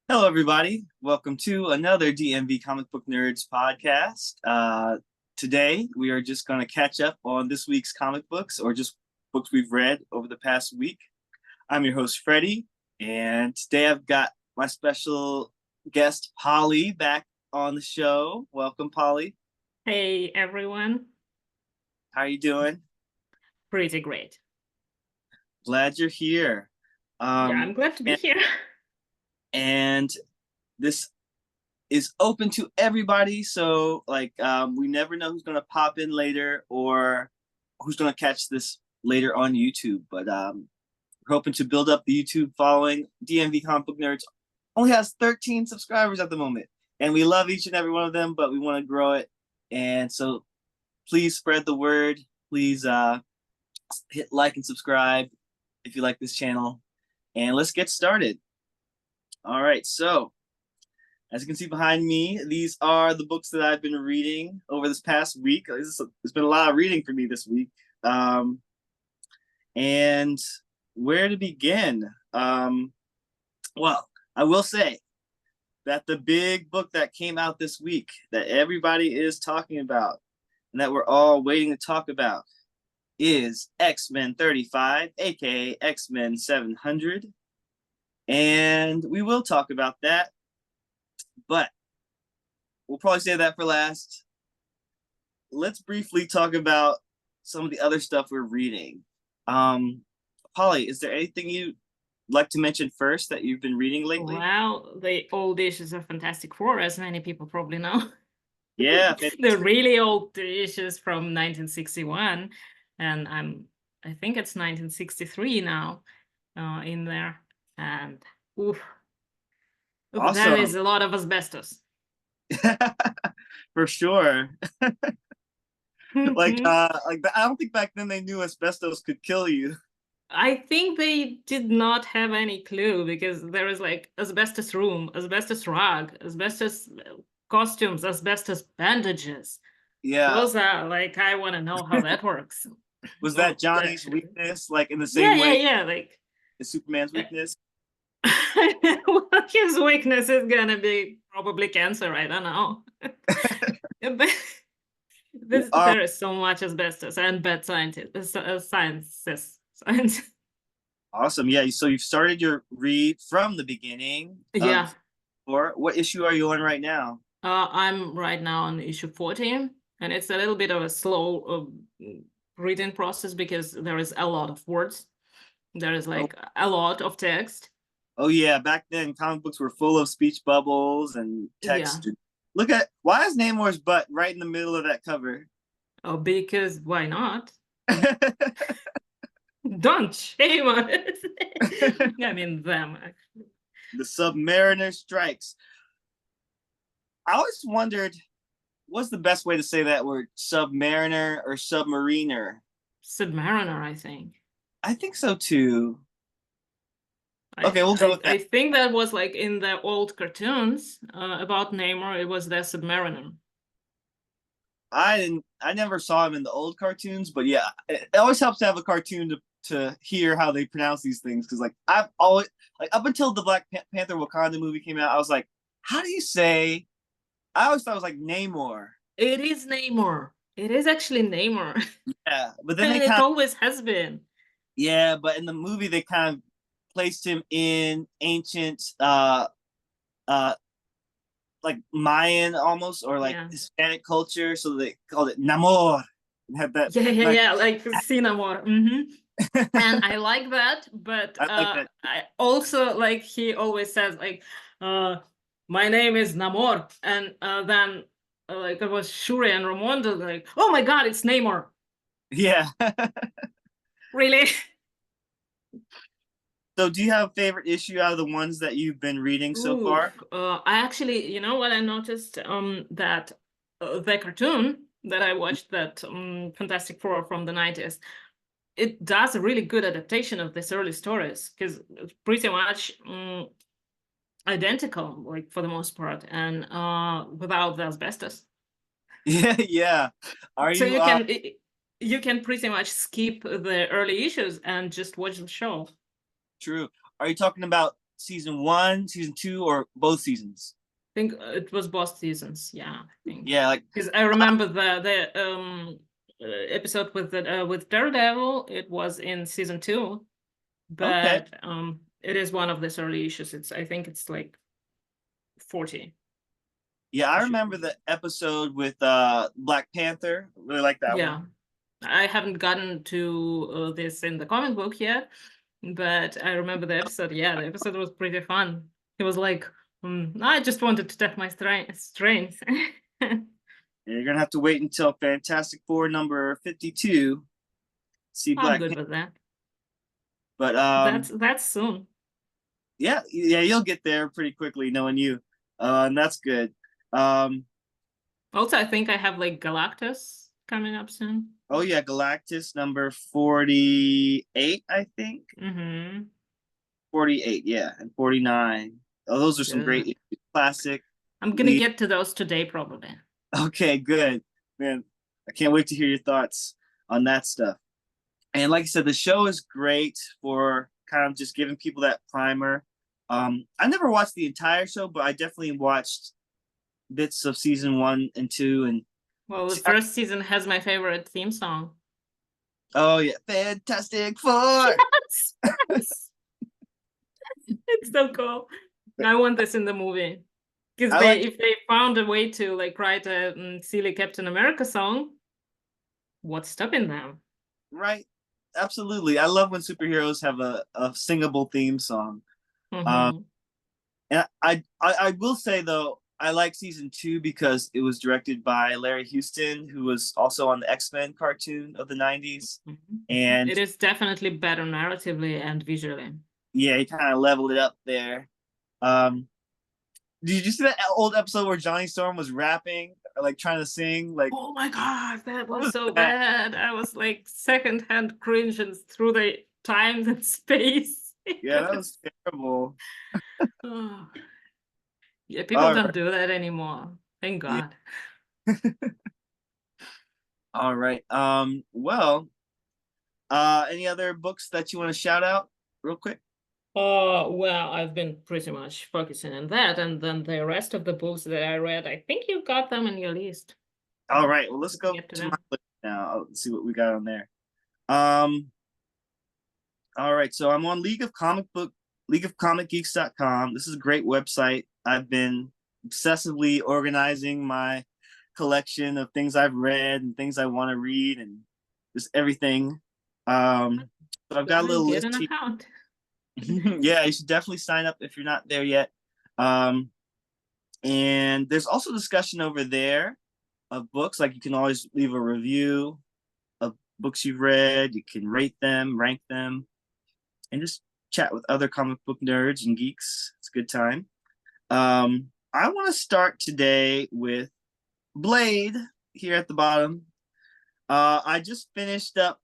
Hello, everybody. Welcome to another DMV Comic Book Nerds podcast. Today, we are just going to catch up on this week's comic books or just books we've read over the past week. I'm your host, Freddie, and today I've got my special guest, Polly, back on the show. Welcome, Polly. Hey everyone, How are you doing? pretty great. Glad you're here. Yeah, Um, I'm glad to be and, here. and this is open to everybody. So we never know who's gonna pop in later or who's gonna catch this later on YouTube. But we're hoping to build up the YouTube following. DMV Comic Book Nerds only has 13 subscribers at the moment, and we love each and every one of them, but we want to grow it. And so please spread the word. Please hit like and subscribe if you like this channel. And let's get started. All right, so as you can see behind me, these are the books that I've been reading over this past week. There's been a lot of reading for me this week. And where to begin? Well, I will say that the big book that came out this week that everybody is talking about and that we're all waiting to talk about is X-Men 35, aka X-Men 700. And we will talk about that, but we'll probably save that for last. Let's briefly talk about some of the other stuff we're reading. Polly, is there anything you'd like to mention first that you've been reading lately? Well, the old issues of Fantastic Four, as many people probably know. Yeah, The fantastic. really old issues from 1961, and I think it's 1963 now in there. And oof, that Awesome. is a lot of asbestos. For sure. I don't think back then they knew asbestos could kill you. I think they did not have any clue because there is like asbestos room, asbestos rug, asbestos costumes, asbestos bandages. Yeah. Those are like, I want to know how that works. Was that Oh, Johnny's actually. weakness, like in the Yeah, same yeah, way yeah. Like, as Superman's weakness? well, his weakness is gonna be probably cancer. I don't know. But Um, there is so much asbestos and bad scientists, science. awesome. Yeah. So you've started your read from the beginning of Yeah. or what issue are you on right now? I'm right now on issue 14, and it's a little bit of a slow reading process because there is a lot of words. There is Oh, like a lot of text. oh yeah. Back then, comic books were full of speech bubbles and Yeah. text. Look at why is Namor's butt right in the middle of that cover? Oh, because why not? Don't shame on it. I mean them. The Submariner strikes. I always wondered what's the best way to say that word, Submariner or Submariner? Submariner, I think. I think so too. I, Okay, we'll go I with I that. think that was like in the old cartoons about Namor. It was the Submariner. I never saw him in the old cartoons, but yeah, it always helps to have a cartoon to hear how they pronounce these things because like I've always like up until the Black Panther Wakanda movie came out, I was like, how do you say? I always thought it was like Namor. It is Namor. It is actually Namor. Yeah, but then they And it kind of always has been. yeah, but in the movie they kind of placed him in ancient uh like Mayan almost or like Yeah. Hispanic culture, so they called it Namor and had that Yeah, yeah, nice. yeah, like Cinnamon. And I like that, but I like that. I also like he always says like my name is Namor, and then like it was Shuri and Ramonda like, oh my god, it's Namor. Yeah. Really? So, do you have a favorite issue out of the ones that you've been reading so Ooh, far? I actually, you know what I noticed? That the cartoon that I watched, that Fantastic Four from the 90s, it does a really good adaptation of these early stories because it's pretty much identical, like for the most part, and without the asbestos. Yeah, yeah. Are So you you can pretty much skip the early issues and just watch the show. true? Are you talking about season 1, season 2, or both seasons? I think it was both seasons. Yeah, I think Yeah, like because I remember the episode with Daredevil. It was in season 2, okay. but it is one of the early issues. I think it's like 40 Yeah, I issues. remember the episode with Black Panther. Really like that Yeah, one. I haven't gotten to this in the comic book yet, but I remember the episode. Yeah, the episode was pretty fun. It was like, I just wanted to test my strength. And you're gonna have to wait until Fantastic Four number 52 see I'm Black good Panther. with that. But That's soon. yeah, you'll get there pretty quickly, knowing you, and that's good. Um, Also, I think I have like Galactus coming up soon. oh yeah, Galactus number 48, I think. Mm-hmm. 48, yeah, and 49. Oh, those are some Good. great classic. I'm gonna get to those today, probably. Okay, good, man. I can't wait to hear your thoughts on that stuff. And like I said, the show is great for kind of just giving people that primer. I never watched the entire show, but I definitely watched bits of season 1 and 2. And Well, the first season has my favorite theme song. oh yeah, Fantastic Four. Yes, it's so cool. I want this in the movie because I like if they found a way to like write a silly Captain America song, what's stopping them? right. Absolutely. I love when superheroes have a singable theme song. Um, Mm-hmm. and I will say though, I like season 2 because it was directed by Larry Houston, who was also on the X-Men cartoon of the 90s. Mm-hmm. And It is definitely better narratively and visually. yeah, he kind of leveled it up there. Um, did you see that old episode where Johnny Storm was rapping, or, like trying to sing? Like, Oh my God, that what was was so that? bad. I was like secondhand cringes through the time and space. Yeah, that was terrible. Oh. Yeah, people All don't right. do that anymore. Thank Yeah. God. All right. Well, any other books that you want to shout out real quick? Oh, well, I've been pretty much focusing on that. And then the rest of the books that I read, I think you got them in your list. All right. Well, let's We can go get to to my them. list now. I'll see what we got on there. Um, all right. So I'm on leagueofcomicgeeks.com. This is a great website. I've been obsessively organizing my collection of things I've read and things I want to read and just everything. So I've Go got a and little get list an here. account. Yeah, you should definitely sign up if you're not there yet. Um, and there's also discussion over there of books. Like you can always leave a review of books you've read. You can rate them, rank them, and just chat with other comic book nerds and geeks. It's a good time. I want to start today with Blade here at the bottom. I just finished up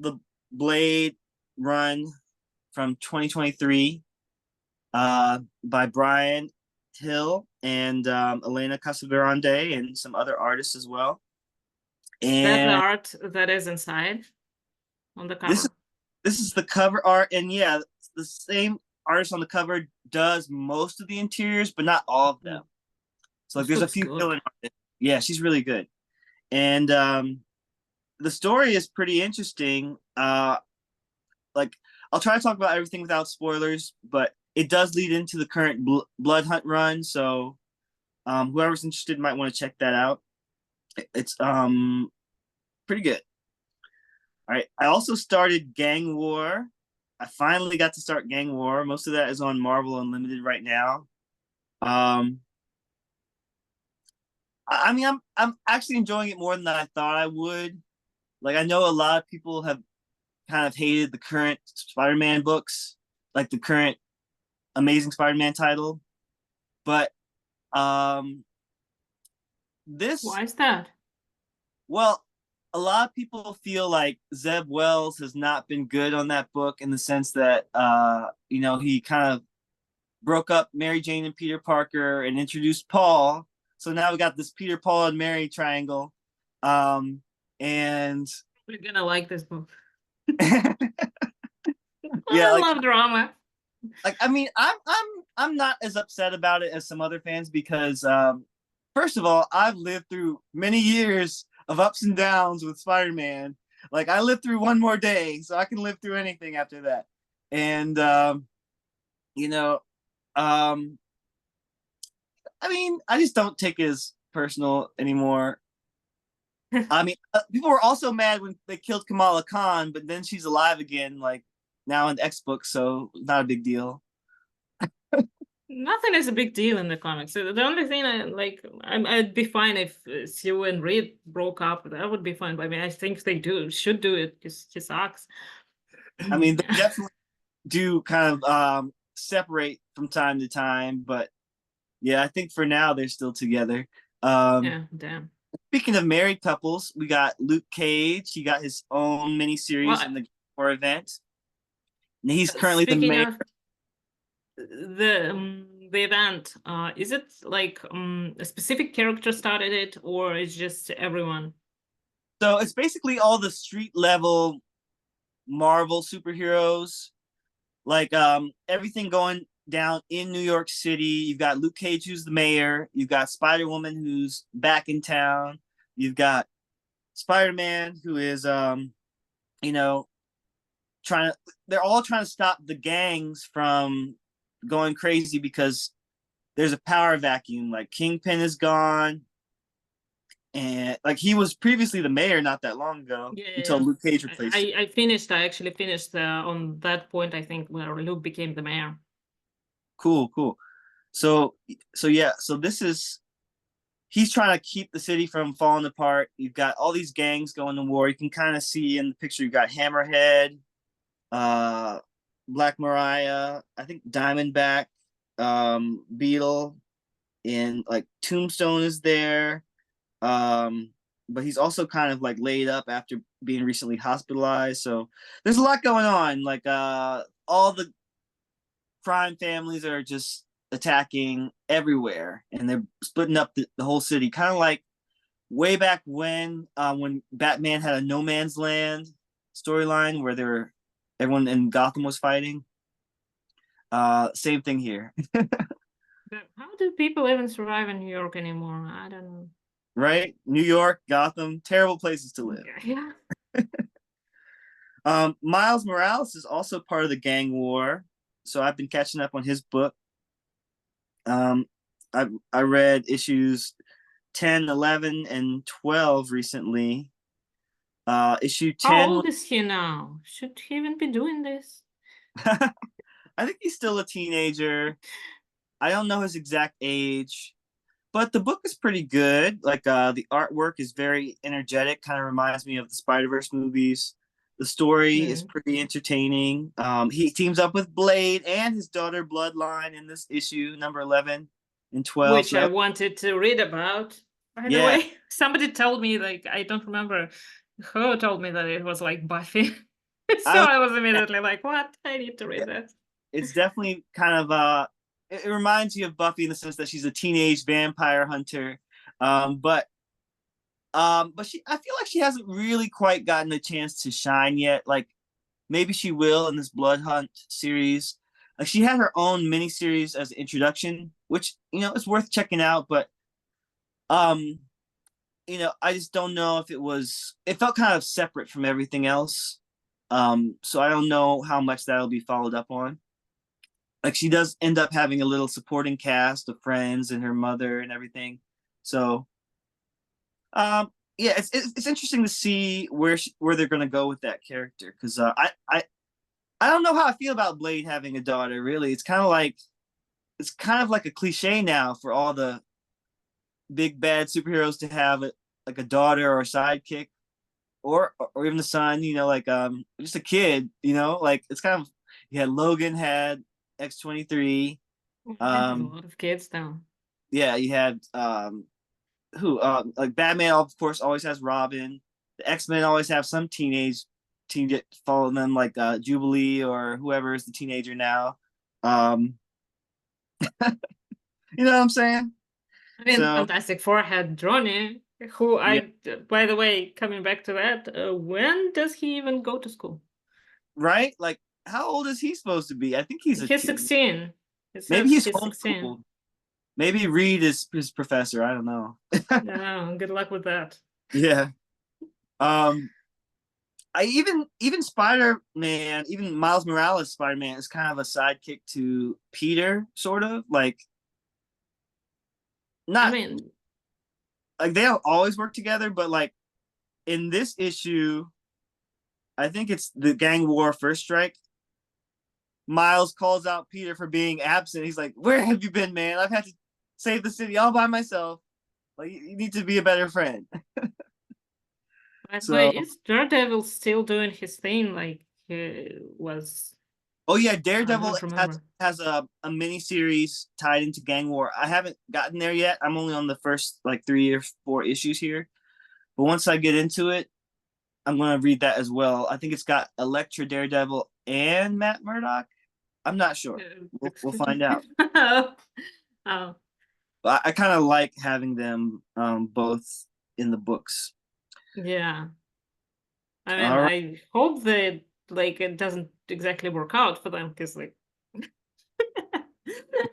the Blade run from 2023 by Brian Hill and Elena Casagrande and some other artists as well. That the And art that is inside on the this cover. this is the cover art, and yeah, the same artist on the cover does most of the interiors, but not all of them. So like, This there's a looks few good. villain artists. Yeah, she's really good, and the story is pretty interesting. Like I'll try to talk about everything without spoilers, but it does lead into the current Blood Hunt run. So whoever's interested might want to check that out. It's pretty good. All right. I also started Gang War. I finally got to start Gang War. Most of that is on Marvel Unlimited right now. I mean, I'm actually enjoying it more than I thought I would. Like, I know a lot of people have kind of hated the current Spider-Man books, like the current Amazing Spider-Man title, but um, this, Why is that? well, a lot of people feel like Zeb Wells has not been good on that book in the sense that he kind of broke up Mary Jane and Peter Parker and introduced Paul. So now we got this Peter, Paul, and Mary triangle. And We're gonna like this book. yeah, I like love drama. like I mean, I'm not as upset about it as some other fans because first of all, I've lived through many years of ups and downs with Spider-Man. Like I lived through one more day, so I can live through anything after that. And you know, um I mean, I just don't take it as personal anymore. I mean, people were also mad when they killed Kamala Khan, but then she's alive again, like now in the X books, so not a big deal. Nothing is a big deal in the comics. So the only thing I like, I'd be fine if Sue and Reed broke up. That would be fine. But I mean, I think they should do it. Because she sucks. I mean, they definitely do kind of separate from time to time, but yeah, I think for now they're still together. Um, Yeah, damn. Speaking of married couples, we got Luke Cage. He got his own miniseries Well, in the War event. And he's currently the speaking mayor. of the event, is it like a specific character started it, or is just everyone? So it's basically all the street level Marvel superheroes, like everything going down in New York City. You've got Luke Cage, who's the mayor. You've got Spider Woman, who's back in town. You've got Spider Man, who is you know, trying to. They're all trying to stop the gangs from going crazy because there's a power vacuum. Like Kingpin is gone, and like he was previously the mayor not that long ago Yeah, until yeah. Luke Cage replaced him. I finished. I actually finished on that point. I think where Luke became the mayor. Cool, cool. So yeah, so this is he's trying to keep the city from falling apart. You've got all these gangs going to war. You can kind of see in the picture you've got Hammerhead, uh Black Mariah, I think Diamondback, Beetle, and like Tombstone is there. But he's also kind of like laid up after being recently hospitalized. So there's a lot going on. Like all the crime families are just attacking everywhere and they're splitting up the whole city, kind of like way back when Batman had a no man's land storyline where everyone in Gotham was fighting. Same thing here. But how do people even survive in New York anymore? I don't know. Right, New York, Gotham, terrible places to live. Yeah. Miles Morales is also part of the gang war, so I've been catching up on his book. um, I read issues 10, 11, and 12 recently. Issue How 10, old is he now? Should he even be doing this? I think he's still a teenager. I don't know his exact age, but the book is pretty good. Like the artwork is very energetic, kind of reminds me of the Spider-Verse movies. The story is Mm. pretty entertaining. He teams up with Blade and his daughter Bloodline in this issue, number 11 and 12. Which So I that, wanted to read about, by the yeah, way. Somebody told me, like, I don't remember who told me that it was like Buffy. So I was, I was immediately like, what? I need to read that. it's definitely kind of it reminds you of Buffy in the sense that she's a teenage vampire hunter. But she I feel like she hasn't really quite gotten a chance to shine yet. Like maybe she will in this Blood Hunt series. Like she had her own miniseries as an introduction, which is worth checking out. But um, I just don't know if it felt kind of separate from everything else. So I don't know how much that'll be followed up on. Like she does end up having a little supporting cast of friends and her mother and everything. So yeah, it's interesting to see where they're gonna go with that character because I don't know how I feel about Blade having a daughter. Really, it's kind of like a cliche now for all the big bad superheroes to have like a daughter or a sidekick or even the son. Like just a kid. Like it's kind of you had Logan had X-23. I have a Um, lot of kids now. yeah, you had who like Batman of course always has Robin. The X-Men always have some teen following them like Jubilee or whoever is the teenager now. um you know what I'm saying? I mean, So Fantastic Four had Johnny, who yeah, by the way, coming back to that, when does he even go to school? right, like how old is he supposed to be? I think he's a He's kid. 16. It Maybe says he's he's 16. homeschooled. Maybe Reed is his professor. I don't know. No, good luck with that. Yeah. Um, I even Spider-Man, even Miles Morales Spider-Man is kind of a sidekick to Peter, sort of like I not mean, like they don't always work together, but like in this issue, I think it's the gang war first strike. Miles calls out Peter for being absent. He's like, "Where have you been, man? I've had to save the city all by myself. Like, you need to be a better friend." by the way, So, is Daredevil still doing his thing like he was? oh yeah, I Daredevil don't remember. has a mini series tied into gang war. I haven't gotten there yet. I'm only on the first like 3 or 4 issues here. But once I get into it, I'm gonna read that as well. I think it's got Elektra, Daredevil, and Matt Murdock. I'm not sure. We'll Excuse me. find out. Oh, But I kind of like having them both in the books. yeah. I mean, All right. I hope that like it doesn't exactly work out for them because like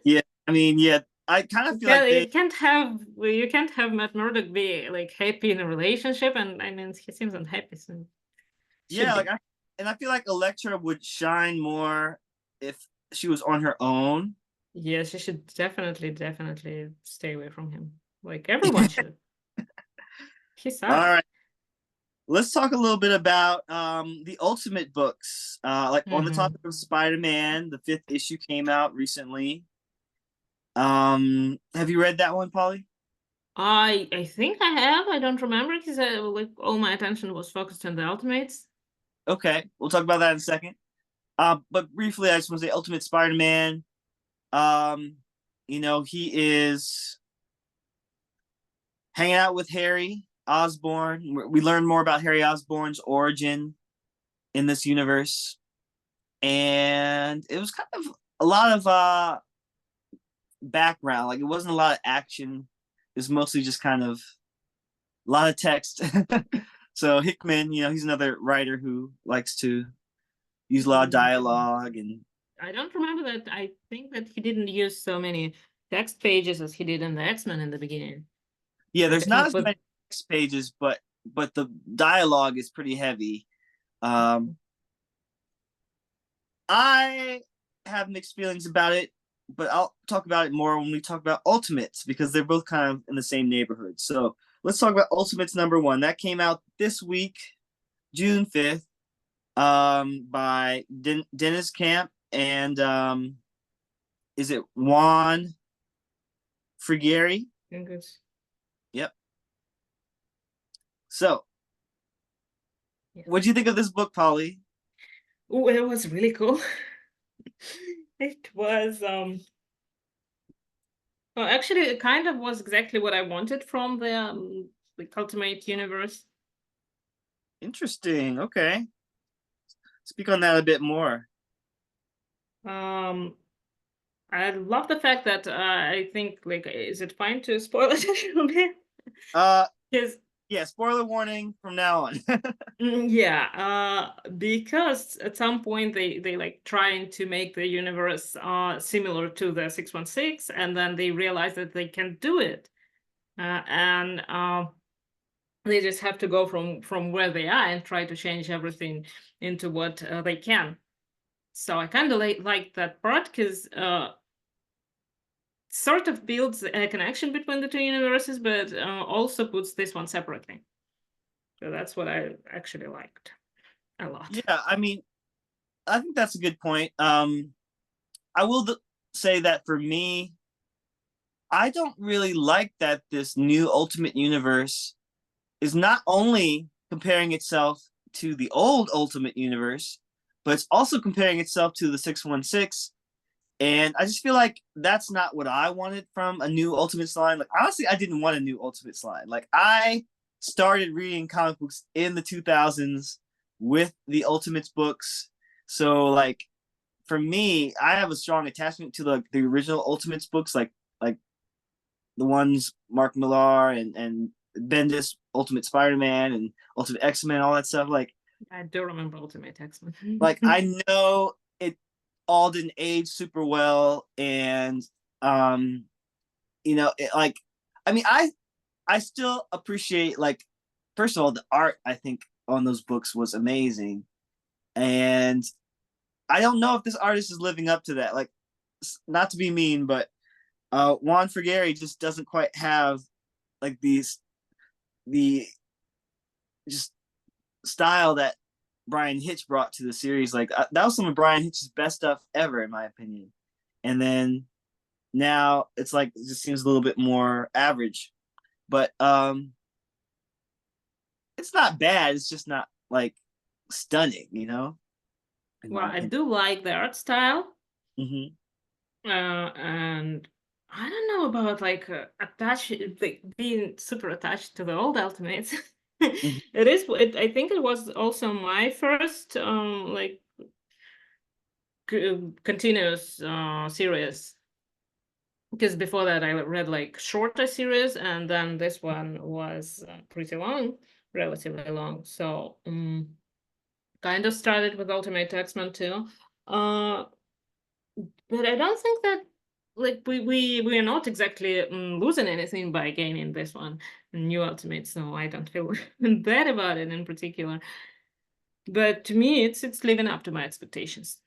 Yeah. I mean, yeah. I kind of feel yeah, like they. you can't have Matt Murdock be like happy in a relationship, and I mean he seems unhappy, so should Yeah. be. And I feel like Elektra would shine more if she was on her own. Yeah, she should definitely stay away from him. Like everyone should. He All sucks. right. Let's talk a little bit about the Ultimate books. Like on the Mm-hmm. topic of Spider-Man, the 5th issue came out recently. Have you read that one, Polly? I think I have. I don't remember because like all my attention was focused on the Ultimates. Okay, we'll talk about that in a second. But briefly, I just want to say Ultimate Spider-Man. Um, he is hanging out with Harry Osborn. We learn more about Harry Osborn's origin in this universe, and it was kind of a lot of background. Like it wasn't a lot of action. It was mostly just kind of a lot of text. So Hickman, he's another writer who likes to use a lot of Mm, dialogue and I don't remember that. I think that he didn't use so many text pages as he did in the X-Men in the beginning. yeah, Like I there's not think as with many text pages, but the dialogue is pretty heavy. Um, I have mixed feelings about it, but I'll talk about it more when we talk about Ultimates because they're both kind of in the same neighborhood. So let's talk about Ultimates #1. That came out this week, June 5th, by Dennis Camp and is it Juan Frigeri? English. Yep. So, Yeah. what do you think of this book, Polly? Oh, it was really cool. It was well, actually it kind of was exactly what I wanted from the Ultimate Universe. Interesting. Okay. Speak on that a bit more. Um I love the fact that I think like is it fine to spoil it a little bit? Uh, Because yeah, spoiler warning from now on. yeah, because at some point they like trying to make the universe similar to the 616, and then they realize that they can't do it, and they just have to go from where they are and try to change everything into what they can. So I kind of like that part because sort of builds a connection between the two universes, but also puts this one separately. So that's what I actually liked a lot. Yeah, I mean, I think that's a good point. I will say that for me, I don't really like that this new Ultimate Universe is not only comparing itself to the old Ultimate Universe, but it's also comparing itself to the 616. And I just feel like that's not what I wanted from a new Ultimates line. Like, honestly, I didn't want a new Ultimates line. Like, I started reading comic books in the 2000s with the Ultimates books. So, like, for me, I have a strong attachment to the original Ultimates books, like the ones Mark Millar and Bendis, Ultimate Spider-Man and Ultimate X-Men, all that stuff. Like I do remember Ultimate X-Men. I know it all didn't age super well, and um, like, I mean, I still appreciate, like, first of all, the art I think on those books was amazing, and I don't know if this artist is living up to that. Like, not to be mean, but Juan Frigeri just doesn't quite have like the just style that Brian Hitch brought to the series. Like, that was some of Brian Hitch's best stuff ever, in my opinion. And then now it's like it just seems a little bit more average, but it's not bad. It's just not like stunning, in Well, my I opinion. do like the art style, Mm-hmm. and I don't know about like like, being super attached to the old Ultimates. Mm-hmm. It is. I think it was also my first like continuous series, because before that I read like shorter series, and then this one was pretty long, relatively long. So kind of started with Ultimate X-Men too. Uh, but I don't think that like we are not exactly losing anything by gaining this one new Ultimate, so I don't feel bad about it in particular. But to me, it's living up to my expectations.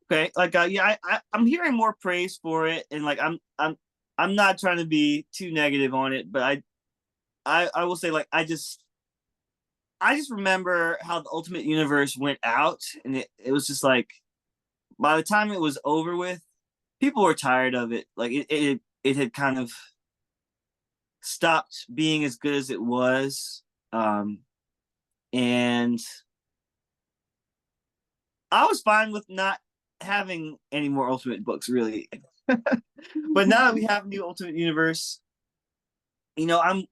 Okay, like, yeah, I'm hearing more praise for it, and like I'm not trying to be too negative on it, but I will say, like, I just remember how the Ultimate Universe went out, and it was just like, by the time it was over with, people were tired of it. Like, it had kind of stopped being as good as it was, and I was fine with not having any more Ultimate books, really. But now that we have new Ultimate Universe, I'm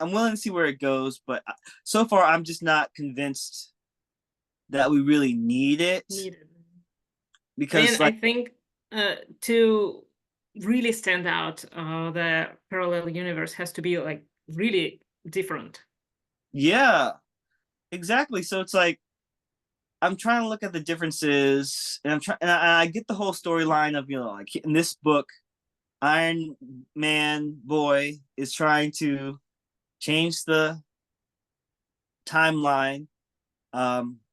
willing to see where it goes, but so far I'm just not convinced that we really need it, Needed. I mean, because, I like, think to really stand out, the parallel universe has to be like really different. yeah, exactly. So it's like I'm trying to look at the differences, and I get the whole storyline of, like, in this book, Iron Man boy is trying to change the timeline.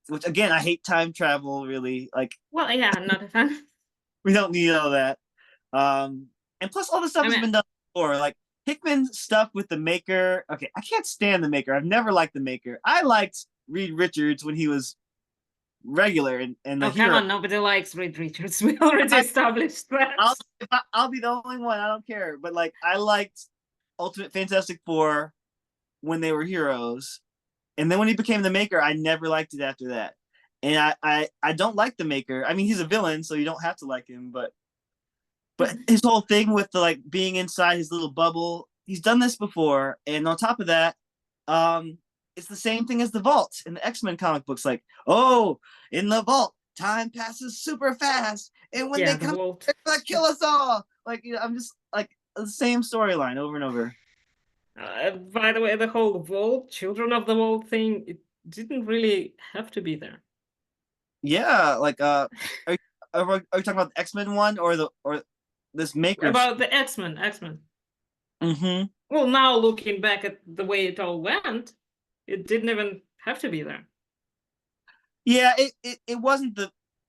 Which, again, I hate time travel, really. Like, Well, yeah, I'm not a fan. we don't need all that. Um, and plus, all the stuff I has mean, been done before. Like, Hickman's stuff with the Maker. Okay, I can't stand the Maker. I've never liked the Maker. I liked Reed Richards when he was regular, and the oh, come hero. on, nobody likes Reed Richards. We already I, established I'll that. I'll be the only one. I don't care. But, like, I liked Ultimate Fantastic Four when they were heroes, and then when he became the Maker, I never liked it after that. And I don't like the Maker. I mean, he's a villain, so you don't have to like him. But his whole thing with the, like, being inside his little bubble, he's done this before. And on top of that, um, it's the same thing as the Vault in the X-Men comic books. Like, oh, in the Vault, time passes super fast, and when they Yeah, the come, Vault. they're gonna kill us all. Like, I'm just like the same storyline over and over. By the way, the whole Vault, Children of the Vault thing, it didn't really have to be there. Yeah, like, are are you talking about the X-Men one, or this Maker? About the X-Men, X-Men. Mm-hmm. Well, now looking back at the way it all went, it didn't even have to be there. Yeah, it wasn't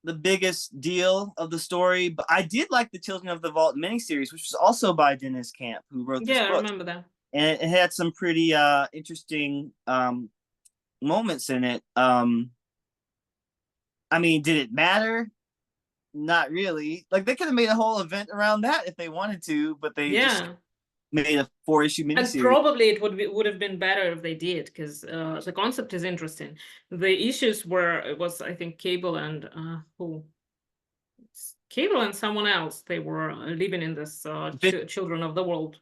the biggest deal of the story, but I did like the Children of the Vault miniseries, which was also by Dennis Camp, who wrote this Yeah, I book, remember that. and it had some pretty interesting moments in it. I mean, did it matter? Not really. Like, they could have made a whole event around that if they wanted to, but they just Yeah. made a 4-issue And miniseries. probably it would have been better if they did, because the concept is interesting. The issues were it was I think Cable and who Cable and someone else. They were living in this Children of the World.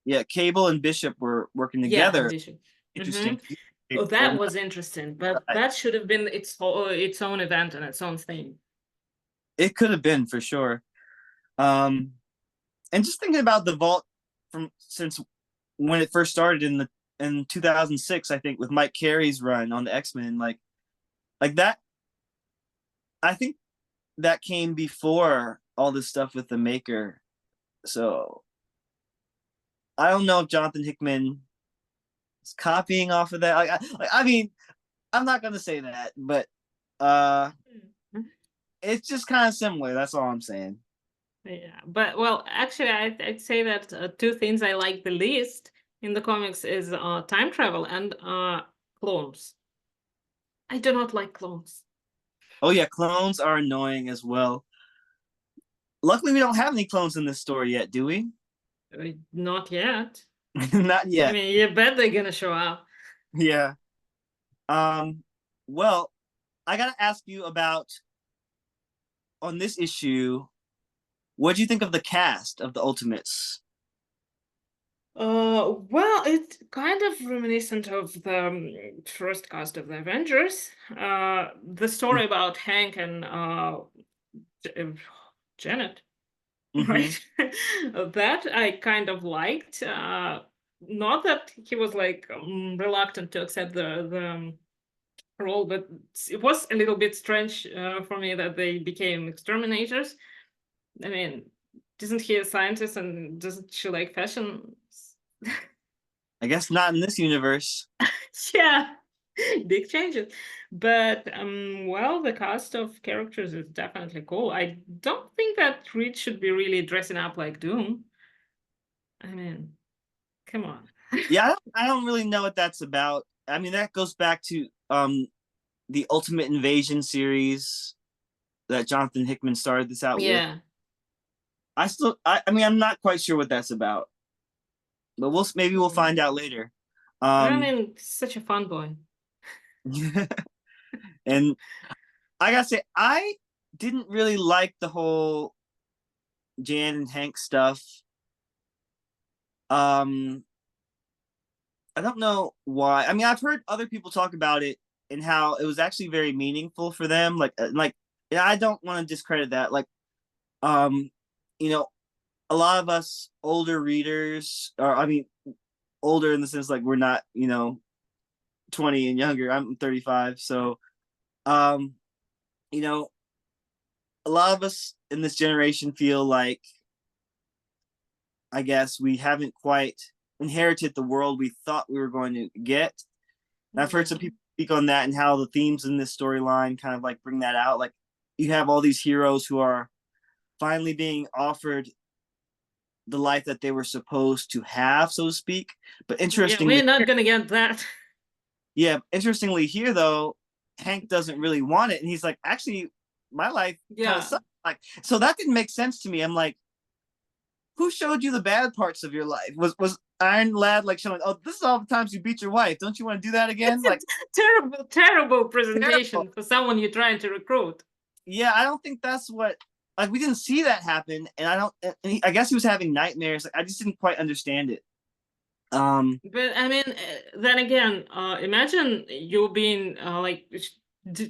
Yeah, Cable and Bishop were working Yeah, together. ambition. Interesting. Oh, Or that not. was interesting, but that should have been its own event and its own thing. It could have been, for sure. Um, and just thinking about the Vault from since when it first started in 2006, I think, with Mike Carey's run on the X-Men, like that. I think that came before all this stuff with the Maker. So I don't know if Jonathan Hickman is copying off of that. I mean, I'm not gonna say that, but uh, it's just kind of similar. That's all I'm saying. Yeah, but well, actually, I'd say that two things I like the least in the comics is time travel and clones. I do not like clones. Oh yeah, clones are annoying as well. Luckily, we don't have any clones in this story yet, do we? Not yet. Not I yet. mean, you bet they're gonna show up. Yeah. Um. Well, I gotta ask you about on this issue. What do you think of the cast of the Ultimates? Well, it's kind of reminiscent of the first cast of the Avengers. The story about Hank and J- Janet, Mm-hmm. right? That I kind of liked. Not that he was like reluctant to accept the role, but it was a little bit strange for me that they became exterminators. I mean, isn't he a scientist and doesn't she like fashion? I guess not in this universe. Yeah, big changes. But well, the cast of characters is definitely cool. I don't think that Reed should be really dressing up like Doom. I mean, come on. Yeah, I don't really know what that's about. I mean, that goes back to the Ultimate Invasion series that Jonathan Hickman started this out with. Yeah. I mean, I'm not quite sure what that's about, but maybe we'll find out later. I Um, mean, such a fun boy. and I gotta say, I didn't really like the whole Jan and Hank stuff. Um, I don't know why. I mean, I've heard other people talk about it and how it was actually very meaningful for them. And I don't want to discredit that. Um, you know, a lot of us older readers, or I mean, older in the sense like we're not, 20 and younger. I'm 35, so um, you know, a lot of us in this generation feel like I guess we haven't quite inherited the world we thought we were going to get. And I've heard Yeah. some people speak on that and how the themes in this storyline kind of like bring that out. Like you have all these heroes who are finally being offered the life that they were supposed to have, so to speak. But Yeah, interestingly, we're not gonna get that. yeah, interestingly here though, Hank doesn't really want it, and he's like, actually, my life kind of Yeah. sucks. Like, so that didn't make sense to me. I'm like, who showed you the bad parts of your life? Was Iron Lad like showing? Oh, this is all the times you beat your wife. Don't you want to do that again? It's Like, a terrible, terrible terrible. presentation for someone you're trying to recruit. Yeah, I don't think that's what. Like, we didn't see that happen, and I don't. I guess he was having nightmares. Like, I just didn't quite understand it. But I mean, then again, imagine you being like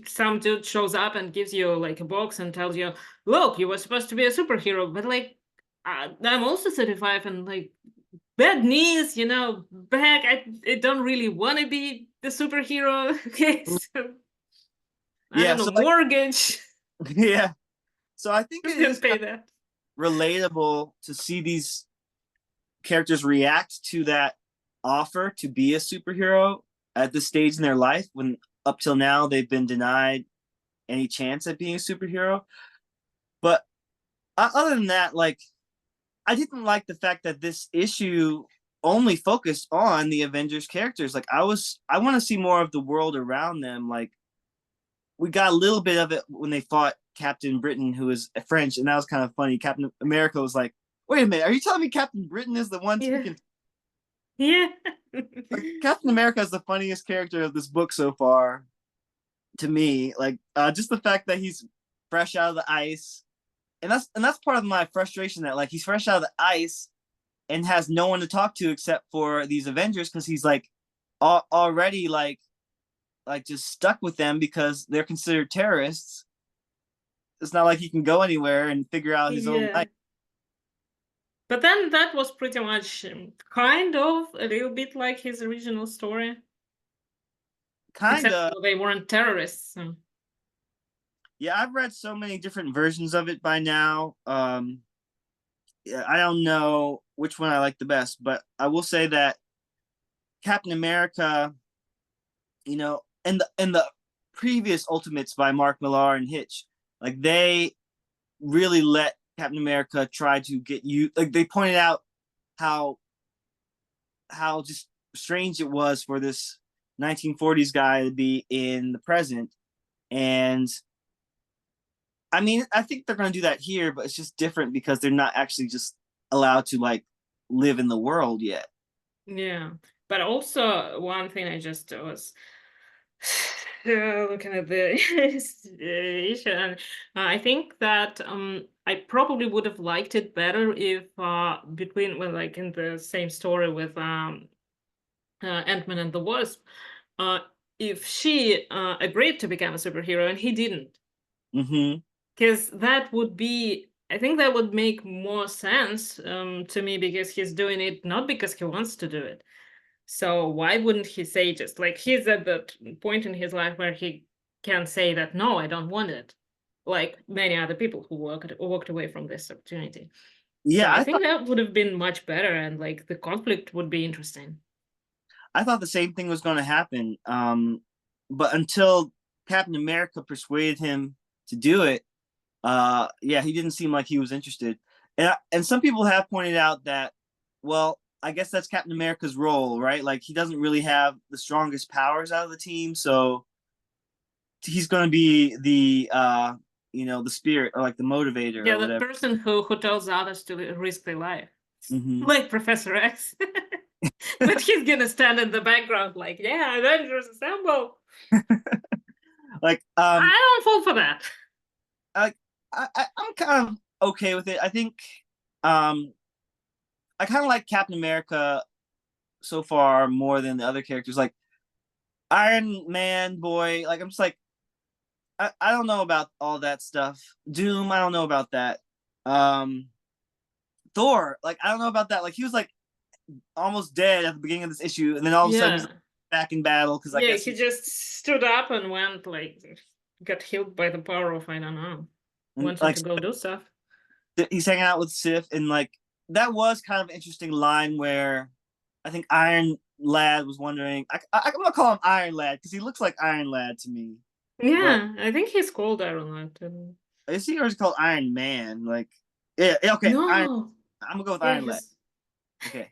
some dude shows up and gives you like a box and tells you, "Look, you were supposed to be a superhero, but like I'm also 35 and like bad knees, back. I don't really want to be the superhero." Okay, so I yeah. don't know, So like, mortgage. yeah. So I think Who's it gonna is pay kind that? of relatable to see these characters react to that offer to be a superhero at this stage in their life when up till now they've been denied any chance at being a superhero. But other than that, like I didn't like the fact that this issue only focused on the Avengers characters. Like I want to see more of the world around them. Like we got a little bit of it when they fought Captain Britain, who was French, and that was kind of funny. Captain America was like, "Wait a minute, are you telling me Captain Britain is the one Yeah, speaking?" yeah. Like Captain America is the funniest character of this book so far to me. Like just the fact that he's fresh out of the ice, and that's part of my frustration that like he's fresh out of the ice and has no one to talk to except for these Avengers because he's like already like just stuck with them because they're considered terrorists. It's not like he can go anywhere and figure out his own Yeah. life. But then that was pretty much kind of a little bit like his original story, Kind except of. they weren't terrorists. So. Yeah, I've read so many different versions of it by now. Yeah, I don't know which one I like the best, but I will say that Captain America, and the previous Ultimates by Mark Millar and Hitch, like they really let Captain America try to get you. Like they pointed out how just strange it was for this 1940s guy to be in the present. And I mean, I think they're going to do that here, but it's just different because they're not actually just allowed to like live in the world yet. Yeah, but also one thing I just was looking at the issue, and I think that I probably would have liked it better if between, well, like in the same story with Ant-Man and the Wasp, uh, if she agreed to become a superhero and he didn't, Mm-hmm. because that would be, I think that would make more sense to me, because he's doing it not because he wants to do it. So why wouldn't he say, just like he's at that point in his life where he can say that no, I don't want it, like many other people who walked away from this opportunity. So Yeah, I think that would have been much better, and like the conflict would be interesting. I thought the same thing was going to happen. But until Captain America persuaded him to do it, yeah, he didn't seem like he was interested. And some people have pointed out that, well, I guess that's Captain America's role, right? Like he doesn't really have the strongest powers out of the team, so he's going to be the spirit or like the motivator Yeah, or the whatever. person who tells others to risk their life, Mm-hmm. like Professor X. But he's gonna stand in the background like, yeah, Avengers assemble. Like I don't fall for that. I, I'm kind of okay with it. I think um I kind of like Captain America so far more than the other characters. Like Iron Man, boy, like I'm just like I don't know about all that stuff. Doom, I don't know about that. Um Thor, like I don't know about that. Like he was like almost dead at the beginning of this issue, and then all of a sudden he's Yeah. back in battle because I Yeah, guess he he just stood up and went, like, got healed by the power of, I don't know, and wanting like to go do stuff. he's hanging out with Sif, and like that was kind of an interesting line where I think Iron Lad was wondering. I'm gonna call him Iron Lad because he looks like Iron Lad to me. But Yeah, I think he's called Iron Lad. is he or is he called Iron Man? Like, yeah, okay, Iron. No. I'm gonna go with Yeah, Iron Lad. he's. Okay,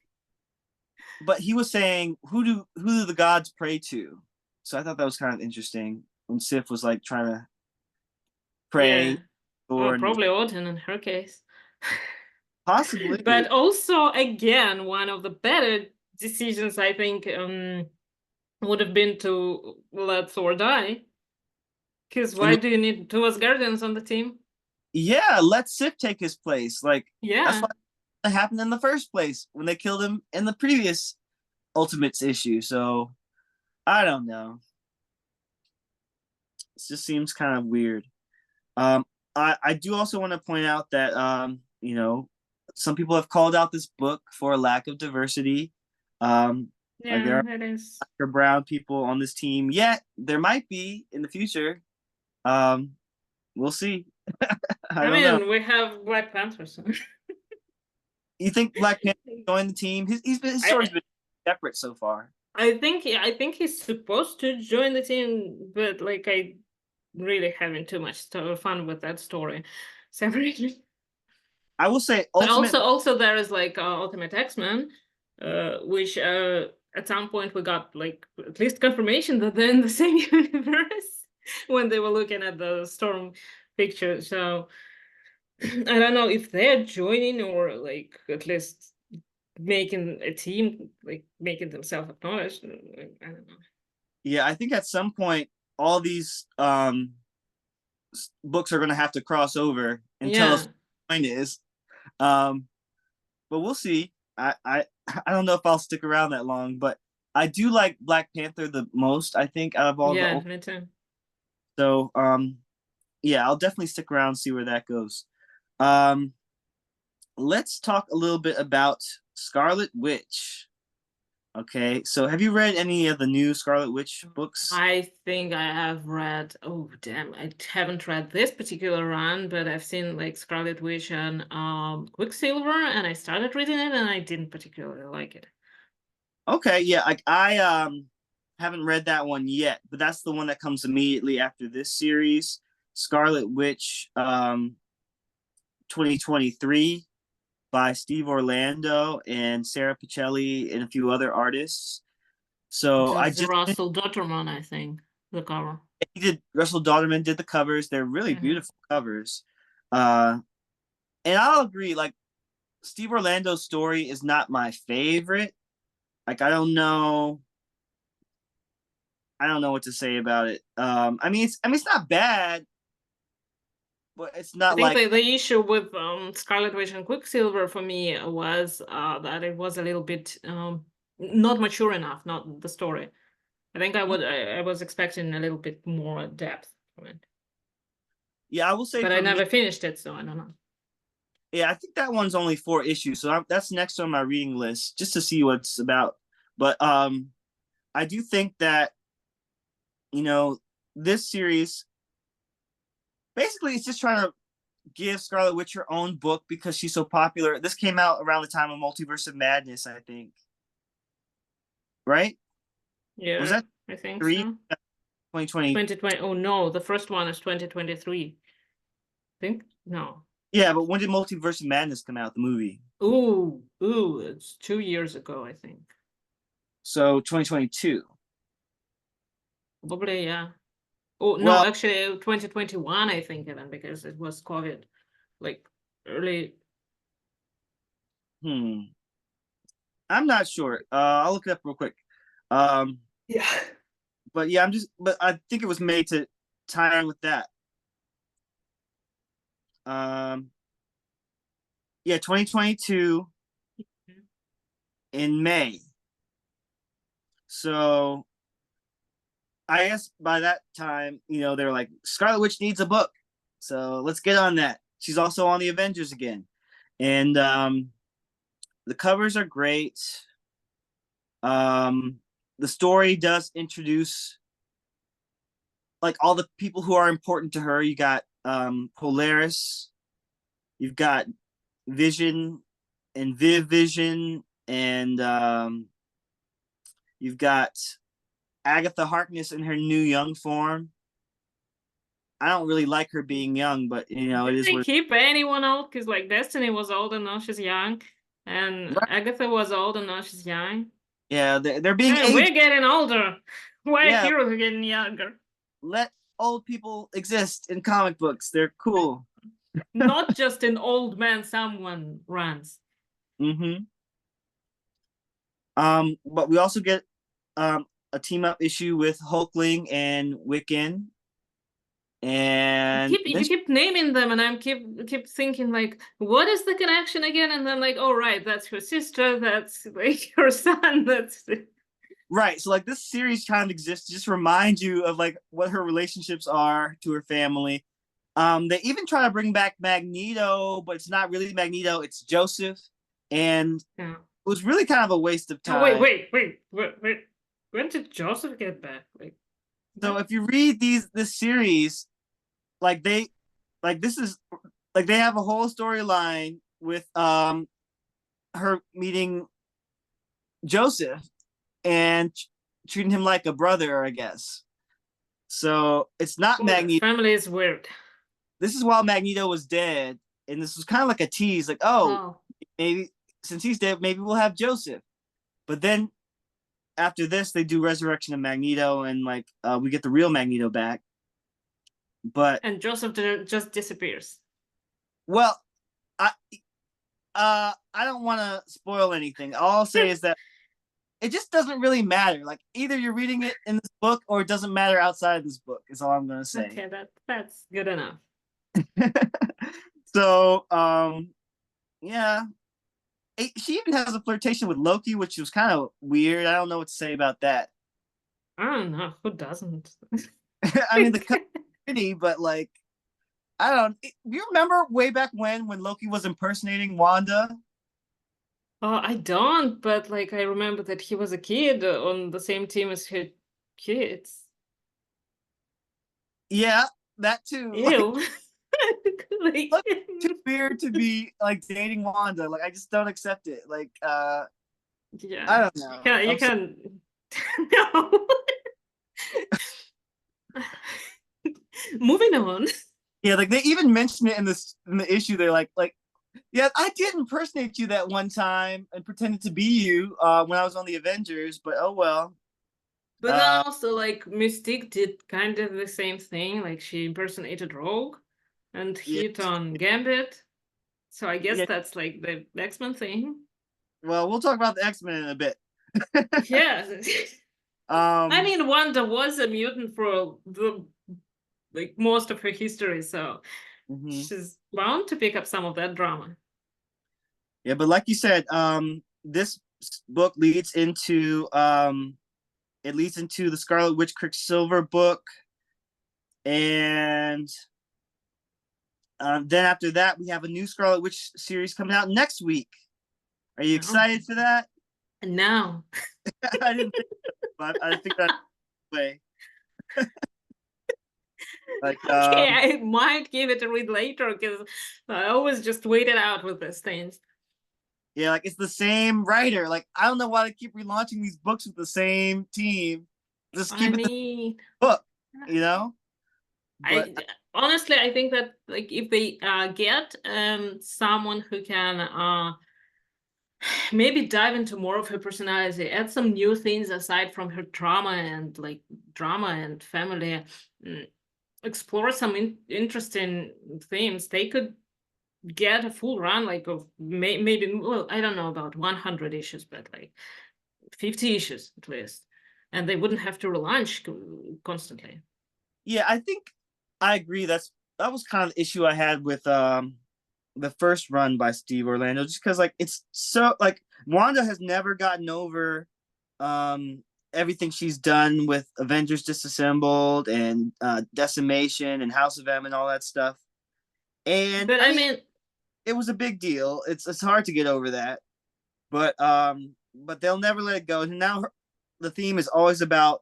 but he was saying who do the gods pray to? So I thought that was kind of interesting when Sif was like trying to pray Yeah. or Well, and probably Odin in her case. possibly. But also, again, one of the better decisions, I think, would have been to let Thor die. Because why And do you need two Asgardians on the team? yeah, let Sif take his place. Like that's Yeah. what happened in the first place when they killed him in the previous Ultimates issue. So I don't know. It just seems kind of weird. Um, I do also want to point out that some people have called out this book for a lack of diversity. Like there Yeah, it is. are brown people on this team, yet there might be in the future. Um, we'll see. I I don't know. mean, we have Black Panthers. You think Black Panther joined the team? His story's I been separate so far. I think he's supposed to join the team, but like I really having too much fun with that story separately. I will say But Ultimate. also there is like Ultimate X-Men, which at some point we got like at least confirmation that they're in the same universe when they were looking at the Storm picture. So I don't know if they're joining or like at least making a team, like making themselves acknowledged. I don't know. Yeah, I think at some point all these books are going to have to cross over and tell us Yeah, what the point is. Um, but we'll see. I don't know if I'll stick around that long, but I do like Black Panther the most. I think out of all the yeah, old. me too. So yeah, I'll definitely stick around see where that goes. Let's talk a little bit about Scarlet Witch. Okay, so have you read any of the new Scarlet Witch books? I think I have read, oh damn, I haven't read this particular run, but I've seen like Scarlet Witch and Quicksilver, and I started reading it and I didn't particularly like it. Okay, yeah, like I haven't read that one yet, but that's the one that comes immediately after this series, Scarlet Witch 2023 by Steve Orlando and Sarah Pichelli and a few other artists. It So I is just Russell Dotterman, I think, the cover. he did Russell Dauterman did the covers. They're really Hmm. beautiful covers. Uh and I'll agree, like Steve Orlando's story is not my favorite. Like I don't know what to say about it. I mean it's not bad, but it's I not think like the issue with Scarlet Witch and Quicksilver for me was that it was a little bit not mature enough, not the story. I think I was expecting a little bit more depth from it, yeah, I will say but I for me, never finished it, so I don't know. yeah, I think that one's only 4 issues, so that's next on my reading list just to see what it's about. But I do think that you know this series basically it's just trying to give Scarlet Witch her own book because she's so popular. This came out around the time of Multiverse of Madness, I think. Right? Was Yeah, that I think three so. 2020? 2020. Oh no, the first one is 2023. Think no. Yeah, but when did Multiverse of Madness come out? The movie. Ooh, it's 2 years ago, I think. So 2022. Probably, yeah. Oh no, Well, actually 2021, I think even because it was COVID, like early. hmm. I'm not sure. I'll look it up real quick. Um, Yeah. but yeah, but I think it was made to tie in with that. Um, yeah, 2022 in May. So I guess by that time, they're like, Scarlet Witch needs a book. So let's get on that. She's also on the Avengers again. And the covers are great. Um, the story does introduce like all the people who are important to her. You got Polaris, you've got Vision and Viv Vision, and you've got Agatha Harkness in her new young form. I don't really like her being young, but it Did is they what. keep anyone old? Because like Destiny was old and now she's young, and Right. Agatha was old and now she's young. Yeah, they're being Hey, we're aged. getting older. Why Yeah, heroes are getting younger? let old people exist in comic books. They're cool. Not just an old man someone runs. Mm-hmm. But we also get a team up issue with Hulkling and Wiccan, and then You keep naming them, and I'm keep thinking like, what is the connection again? And then like, oh right, that's her sister. That's like her son. That's right. So like this series kind of exists to just remind you of like what her relationships are to her family. They even try to bring back Magneto, but it's not really Magneto, it's Joseph. And yeah. it was really kind of a waste of Oh time. wait. When did Joseph get back? Like So what? if you read this series, like this is like they have a whole storyline with her meeting Joseph and treating him like a brother, I guess. So it's not Oh, the Magneto. family is weird. This is while Magneto was dead, and this was kind of like a tease, like, oh, Oh, maybe since he's dead, maybe we'll have Joseph. But then after this, they do Resurrection of Magneto, and like we get the real Magneto back. But and Joseph just disappears. well, I I don't want to spoil anything. All I'll say is that it just doesn't really matter. Like either you're reading it in this book or it doesn't matter outside of this book. Is all I'm gonna say. Okay, that's good enough. So yeah, she even has a flirtation with Loki, which was kind of weird. I don't know what to say about that. I don't know who doesn't. I mean, the cover's pretty, but like, I don't. Do you remember way back when Loki was impersonating Wanda? I don't, but like I remember that he was a kid on the same team as her kids. Yeah, that too. Like, Ew. Like, look, too weird to be like dating Wanda. Like, I just don't accept it. Like, I yeah, don't you know. can, you I'm so can, no. Moving on. yeah. Like they even mention it in the issue. They're like, yeah, I did impersonate you that one time and pretended to be you when I was on the Avengers. But oh well. But then Uh, also, like, Mystique did kind of the same thing. Like, she impersonated Rogue and yeah, hit on Gambit. So I guess yeah. that's like the X-Men thing. Well, we'll talk about the X-Men in a bit. Yeah. I um, mean, Wanda was a mutant for the like most of her history, so mhm. she's bound to pick up some of that drama. Yeah, but like you said, this book leads into it leads into the Scarlet Witch Quicksilver book, and then after that, we have a new Scarlet Witch series coming out next week. Are you No. excited for that? No. I didn't think, but I think that way. Like, Okay, I might give it a read later because I always just wait it out with these things. yeah, like it's the same writer. Like, I don't know why they keep relaunching these books with the same team. Just I keep it the mean, book, you know. But I honestly I think that like if they get someone who can maybe dive into more of her personality, add some new things aside from her trauma and like drama and family, mm, explore some interesting themes, they could get a full run like of maybe, well, I don't know about 100 issues, but like 50 issues at least, and they wouldn't have to relaunch constantly. yeah, I think I agree. That was kind of the issue I had with the first run by Steve Orlando, just because like it's so like Wanda has never gotten over um everything she's done with Avengers Disassembled and Decimation and House of M and all that stuff. And But I I mean, mean, it was a big deal. It's hard to get over that, but they'll never let it go. And now the theme is always about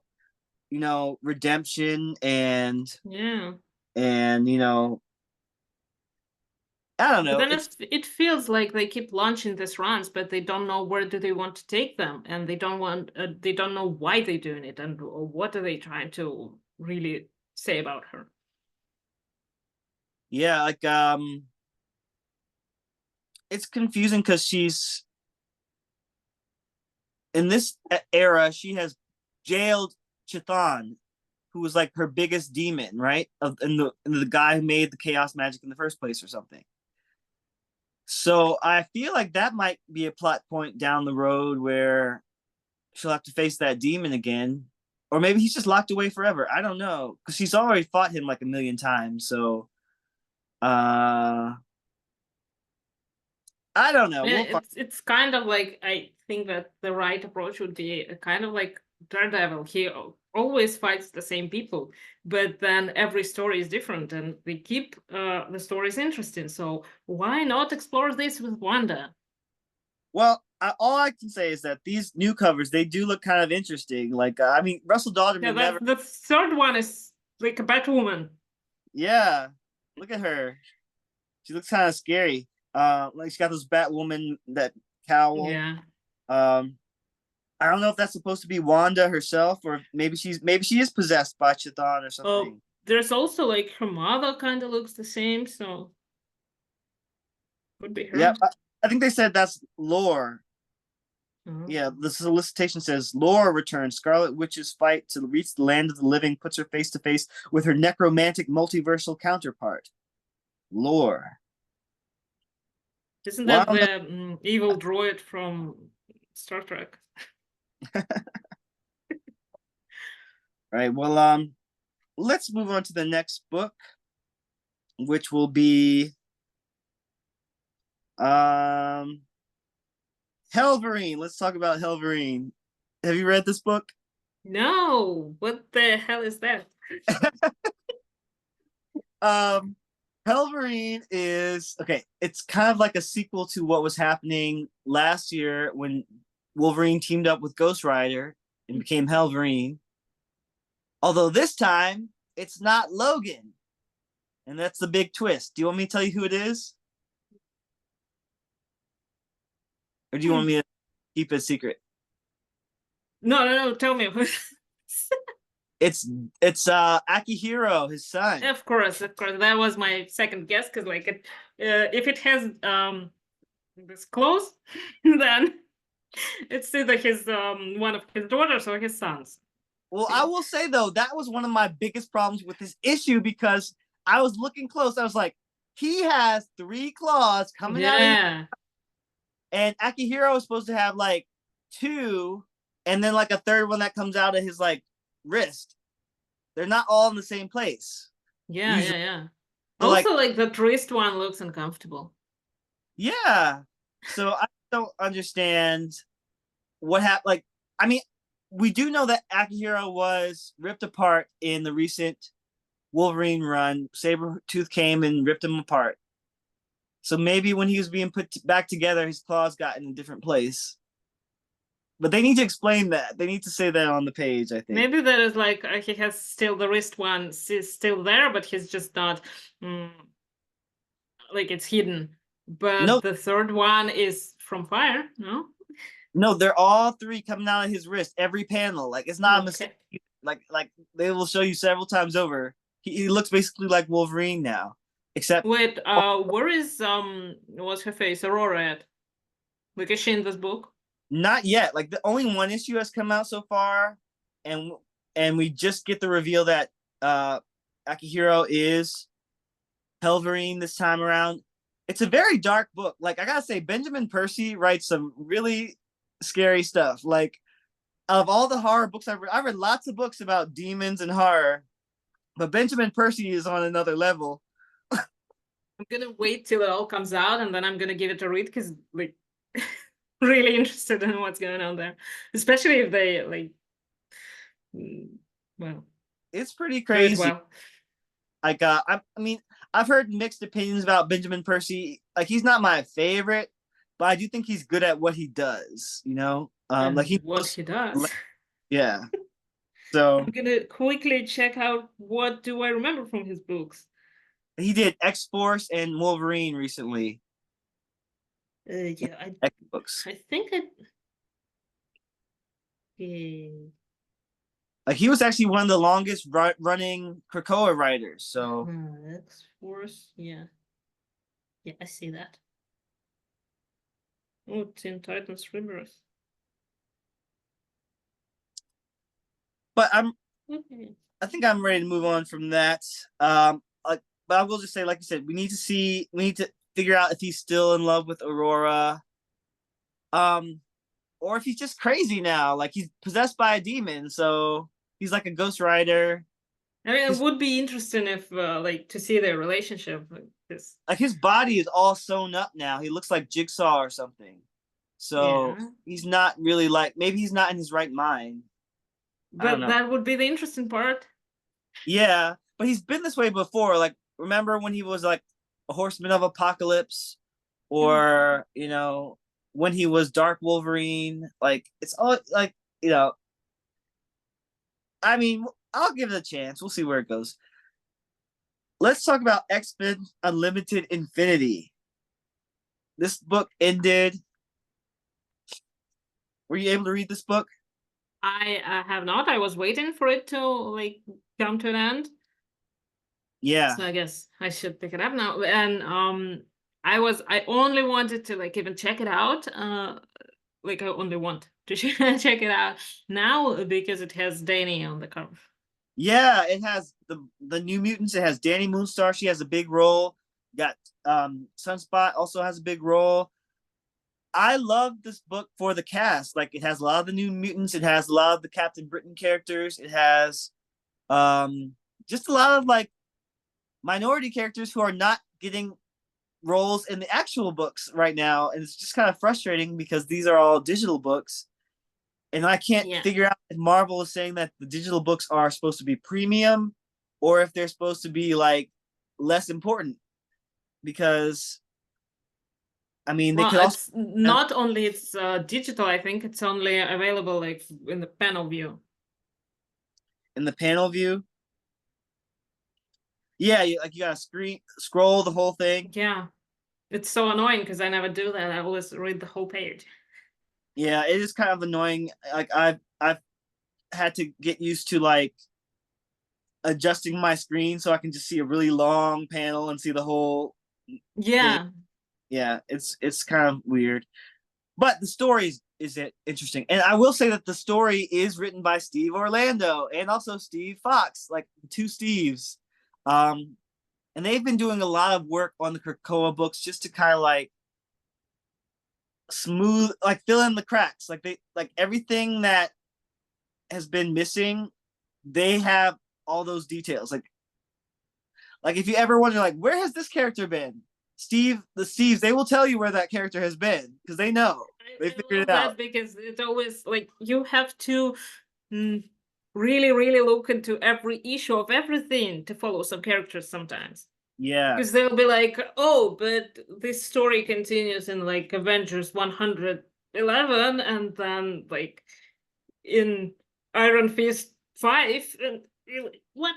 redemption yeah. and I don't But know. then it feels like they keep launching these runs, but they don't know where do they want to take them, and they don't know why they're doing it, and what are they trying to really say about her. Yeah, like it's confusing because she's in this era. She has jailed Chthon, who was like her biggest demon, right? And the guy who made the chaos magic in the first place, or something. So I feel like that might be a plot point down the road where she'll have to face that demon again, or maybe he's just locked away forever. I don't know because she's already fought him like a million times. So uh, I don't know. And We'll find. it's kind of like I think that the right approach would be a kind of like Daredevil. He always fights the same people, but then every story is different, and they keep the stories interesting. So why not explore this with Wanda? Well, all I can say is that these new covers they do look kind of interesting. Like I mean, Russell Yeah, Dauterman never. that the third one is like a Batwoman. Yeah, look at her. She looks kind of scary. Like she's got those Batwoman that cowl. Yeah. Um, I don't know if that's supposed to be Wanda herself, or maybe she is possessed by Chthon or Oh, something. there's also like her mother kind of looks the same, so could be Yeah, her. I think they said that's lore. Mhm. Yeah, the solicitation says lore returns. Scarlet Witch's fight to reach the land of the living puts her face to face with her necromantic multiversal counterpart. Lore. Isn't Well, that the evil droid from Star Trek? right. Well, let's move on to the next book, which will be um Hellverine. Let's talk about Hellverine. Have you read this book? No, what the hell is that? um Hellverine is okay. It's kind of like a sequel to what was happening last year when Wolverine teamed up with Ghost Rider and became Hellverine. Although this time it's not Logan, and that's the big twist. Do you want me to tell you who it is, or do you want Hmm. me to keep it a secret? No, no, no. Tell me. It's Akihiro, his son. Of course, of course. That was my second guess because, like, if it has this close, then it's either his one of his daughters or his sons. Well, See? I will say though, that was one of my biggest problems with this issue because I was looking close. I was like, he has 3 claws coming out of his, Yeah, and Akihiro is supposed to have like 2, and then like a third one that comes out of his like wrist. They're not all in the same place yeah, usually. yeah, yeah. So like, Also, like the wrist one looks uncomfortable. yeah. So I don't understand what happened. Like, I mean, we do know that Akihiro was ripped apart in the recent Wolverine run. Sabretooth came and ripped him apart. So maybe when he was being put back together, his claws got in a different place. But they need to explain that. They need to say that on the page, I think. Maybe there is like he has still the wrist one is still there, but he's just not mm, like it's hidden. But No, the third one is from fire, no? no, they're all 3 coming out of his wrist, every panel. Like it's not a mistake. Okay. Like they will show you several times over. He looks basically like Wolverine now, except Wait, where is what's her face? Aurora at? Like is she in this book? not yet. Like the only one issue has come out so far, and we just get the reveal that Akihiro is Hellverine this time around. It's a very dark book. Like I gotta say, Benjamin Percy writes some really scary stuff. Like of all the horror books I've read lots of books about demons and horror, but Benjamin Percy is on another level. I'm gonna wait till it all comes out and then I'm gonna give it a read because like really interested in what's going on there. Especially if they like mm, well It's pretty do it crazy. well. Like I mean, I've heard mixed opinions about Benjamin Percy. Like he's not my favorite, but I do think he's good at what he does. Like And he what knows, he does. yeah. I'm So gonna quickly check out what do I remember from his books. he did X Force and Wolverine recently. Yeah, X books. I think it. Like he was actually one of the longest running Krakoa writers. So X Force, yeah, yeah, I see that. Oh, Teen Titans Rebirth. but Okay. I think I'm ready to move on from that. But I will just say, like you said, we need to figure out if he's still in love with Aurora, or if he's just crazy now, like he's possessed by a demon. So he's like a ghost rider. I mean, it His would be interesting if, like, to see their relationship. like his body is all sewn up now. He looks like Jigsaw or something. So Yeah, he's not really like maybe he's not in his right mind. I don't but know. that would be the interesting part. Yeah, but he's been this way before. Like, remember when he was like a Horseman of Apocalypse, Mm. or when he was Dark Wolverine. Like, it's all like you know. I mean, I'll give it a chance. We'll see where it goes. Let's talk about X-Men Unlimited Infinity. This book ended. Were you able to read this book? I have not. I was waiting for it to like come to an end, Yeah. so I guess I should pick it up now. And I only wanted to like even check it out. Like I only want to check it out now because it has Danny on the cover. Yeah, it has the New Mutants. It has Danny Moonstar. She has a big role. Got Sunspot also has a big role. I love this book for the cast. Like it has a lot of the New Mutants. It has a lot of the Captain Britain characters. It has just a lot of like minority characters who are not getting roles in the actual books right now, and it's just kind of frustrating because these are all digital books, and I can't Yeah. figure out if Marvel is saying that the digital books are supposed to be premium or if they're supposed to be like less important. because I mean they Well, could also it's not only it's digital. I think it's only available like in the panel view. in the panel view. Yeah, like you gotta scroll the whole thing. Yeah, it's so annoying because I never do that. I always read the whole page. Yeah, it is kind of annoying. Like I've had to get used to like adjusting my screen so I can just see a really long panel and see the whole thing. Yeah, Yeah, it's kind of weird. But the story is it interesting. And I will say that the story is written by Steve Orlando and also Steve Fox, like two Steves. Um, and they've been doing a lot of work on the Krakoa books just to kind of like smooth, like fill in the cracks. Like they like everything that has been missing, they have all those details. Like if you ever wonder, like, where has this character been? The Steves, they will tell you where that character has been because they know. They I figured love it out. that because it's always like you have to mm, really, really look into every issue of everything to follow some characters sometimes. Yeah. Because they'll be like, oh, but this story continues in like Avengers 111, and then like in Iron Fist 5, and you're like, what?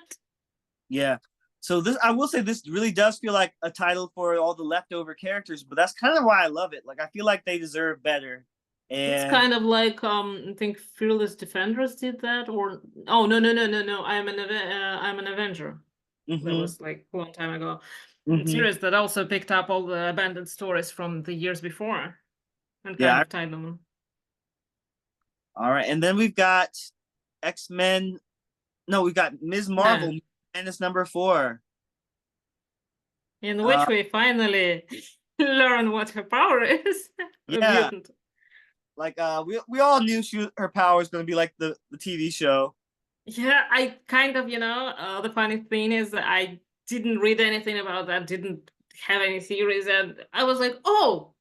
Yeah. So this, I will say, this really does feel like a title for all the leftover characters, but that's kind of why I love it. Like I feel like they deserve better. It's And kind of like I think Fearless Defenders did that, or oh no, I'm an Avenger. That mm-hmm, was like a long time ago. mm-hmm. Series that also picked up all the abandoned stories from the years before and kind Yeah. of tied them. All right. And then we've got X-Men. No, we've got Ms. No, Marvel, Menace #4. in Uh, which we finally learn what her power is. A yeah. mutant. Like we all knew her power was going to be like the TV show. Yeah, I kind of, the funny thing is that I didn't read anything about that, didn't have any theories, and I was like, oh,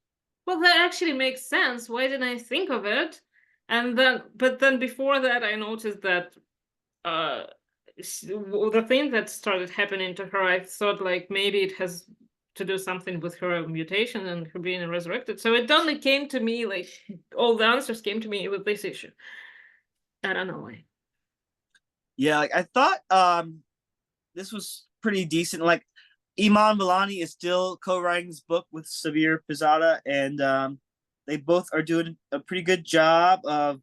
well, that actually makes sense. Why didn't I think of it? But then before that, I noticed that uh, the thing that started happening to her, I thought like maybe it has to do something with her mutation and her being resurrected. So it only came to me like all the answers came to me with this issue. I don't know why. Yeah, like I thought this was pretty decent. Like Iman Vellani is still co-writing this book with Xavier Pizzata, and they both are doing a pretty good job of,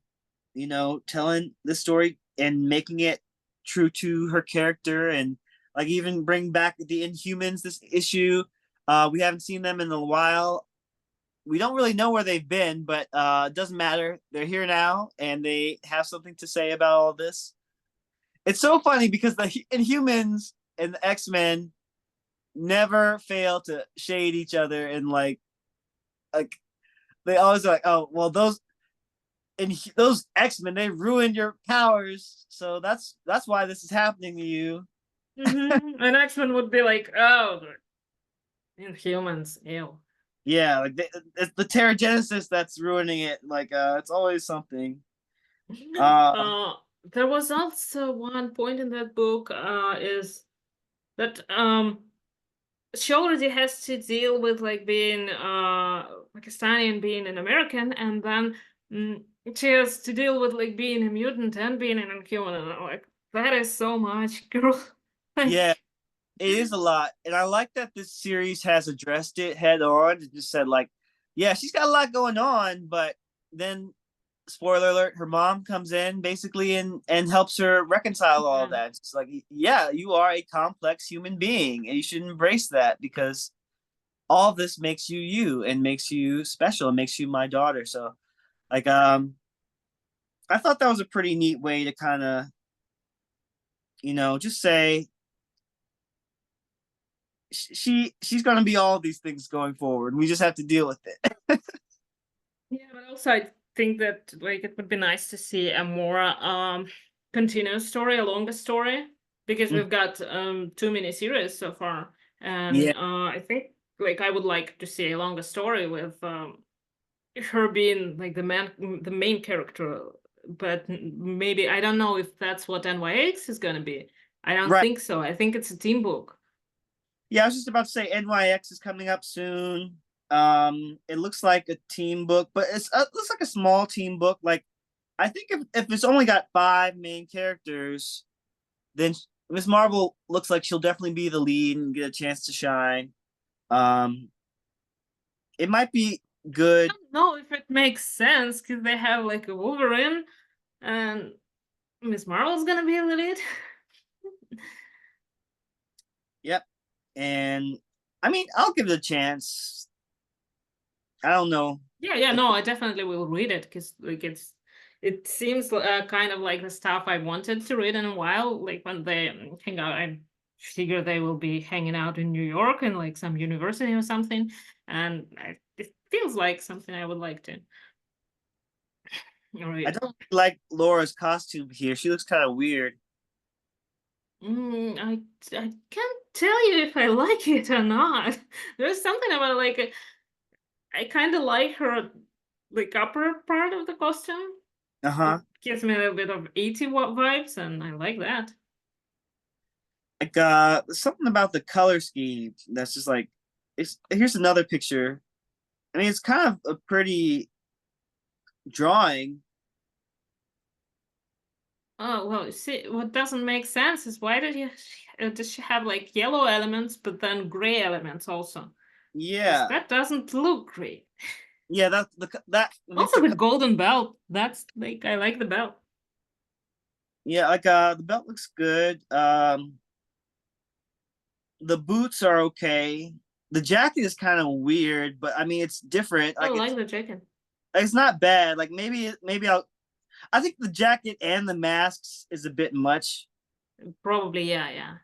telling the story and making it true to her character, and like even bring back the Inhumans this issue. We haven't seen them in a while. We don't really know where they've been, but it doesn't matter. They're here now, and they have something to say about all this. It's so funny because the Inhumans and the X-Men never fail to shade each other, and like they always are like, oh well, those X-Men, they ruined your powers, so that's why this is happening to you. An X-Men would be like, oh, the Inhumans, ew. Yeah, like it's the Terrigenesis that's ruining it. Like it's always something. Uh Uh, there was also one point in that book, is that she already has to deal with like being Pakistani and being an American, and then she has to deal with like being a mutant and being an Inhuman, and I'm like, that is so much, girl. Like, yeah, it is a lot, and I like that this series has addressed it head on and just said like, yeah, she's got a lot going on, but then spoiler alert, her mom comes in basically and helps her reconcile all of yeah. that. It's like, yeah, you are a complex human being, and you should embrace that because all of this makes you you and makes you special and makes you my daughter. So like I thought that was a pretty neat way to kind of, just say she's gonna be all these things going forward. We just have to deal with it. Yeah, but also I think that like it would be nice to see a more continuous story, a longer story, because we've got two miniseries so far, Yeah, and I think like I would like to see a longer story with her being like the main character, but maybe I don't know if that's what NYX is gonna be. I don't right. think so. I think it's a team book. Yeah, I was just about to say NYX is coming up soon. It looks like a team book, but it looks like a small team book. Like I think if it's only got five main characters, then Miss Marvel looks like she'll definitely be the lead and get a chance to shine. Um, it might be good. Don't know if it makes sense because they have like a Wolverine and Miss Marvel's gonna be the lead. Yep, and I mean I'll give it a chance. I don't know. Yeah, no, I definitely will read it because like it seems kind of like the stuff I wanted to read in a while. Like when they hang out, I figure they will be hanging out in New York in like some university or something, and it feels like something I would like to I read. don't like Laura's costume here. She looks kind of weird. I can't tell you if I like it or not. There's something about like I kind of like her like upper part of the costume. Uh It huh. gives me a little bit of 80 watt vibes, and I like that. Like something about the color scheme that's just like it's. Here's another picture. I mean, it's kind of a pretty drawing. Oh, well, see, what doesn't make sense is why does she have like yellow elements, but then gray elements also? Because Yeah, that doesn't look great. yeah. That makes Also, the the golden belt. That's like, I like the belt. yeah. Like the belt looks good. The boots are okay. The jacket is kind of weird, but I mean, it's different. I Like like the jacket. it's not bad. Like maybe I'll. I think the jacket and the masks is a bit much. Probably, yeah.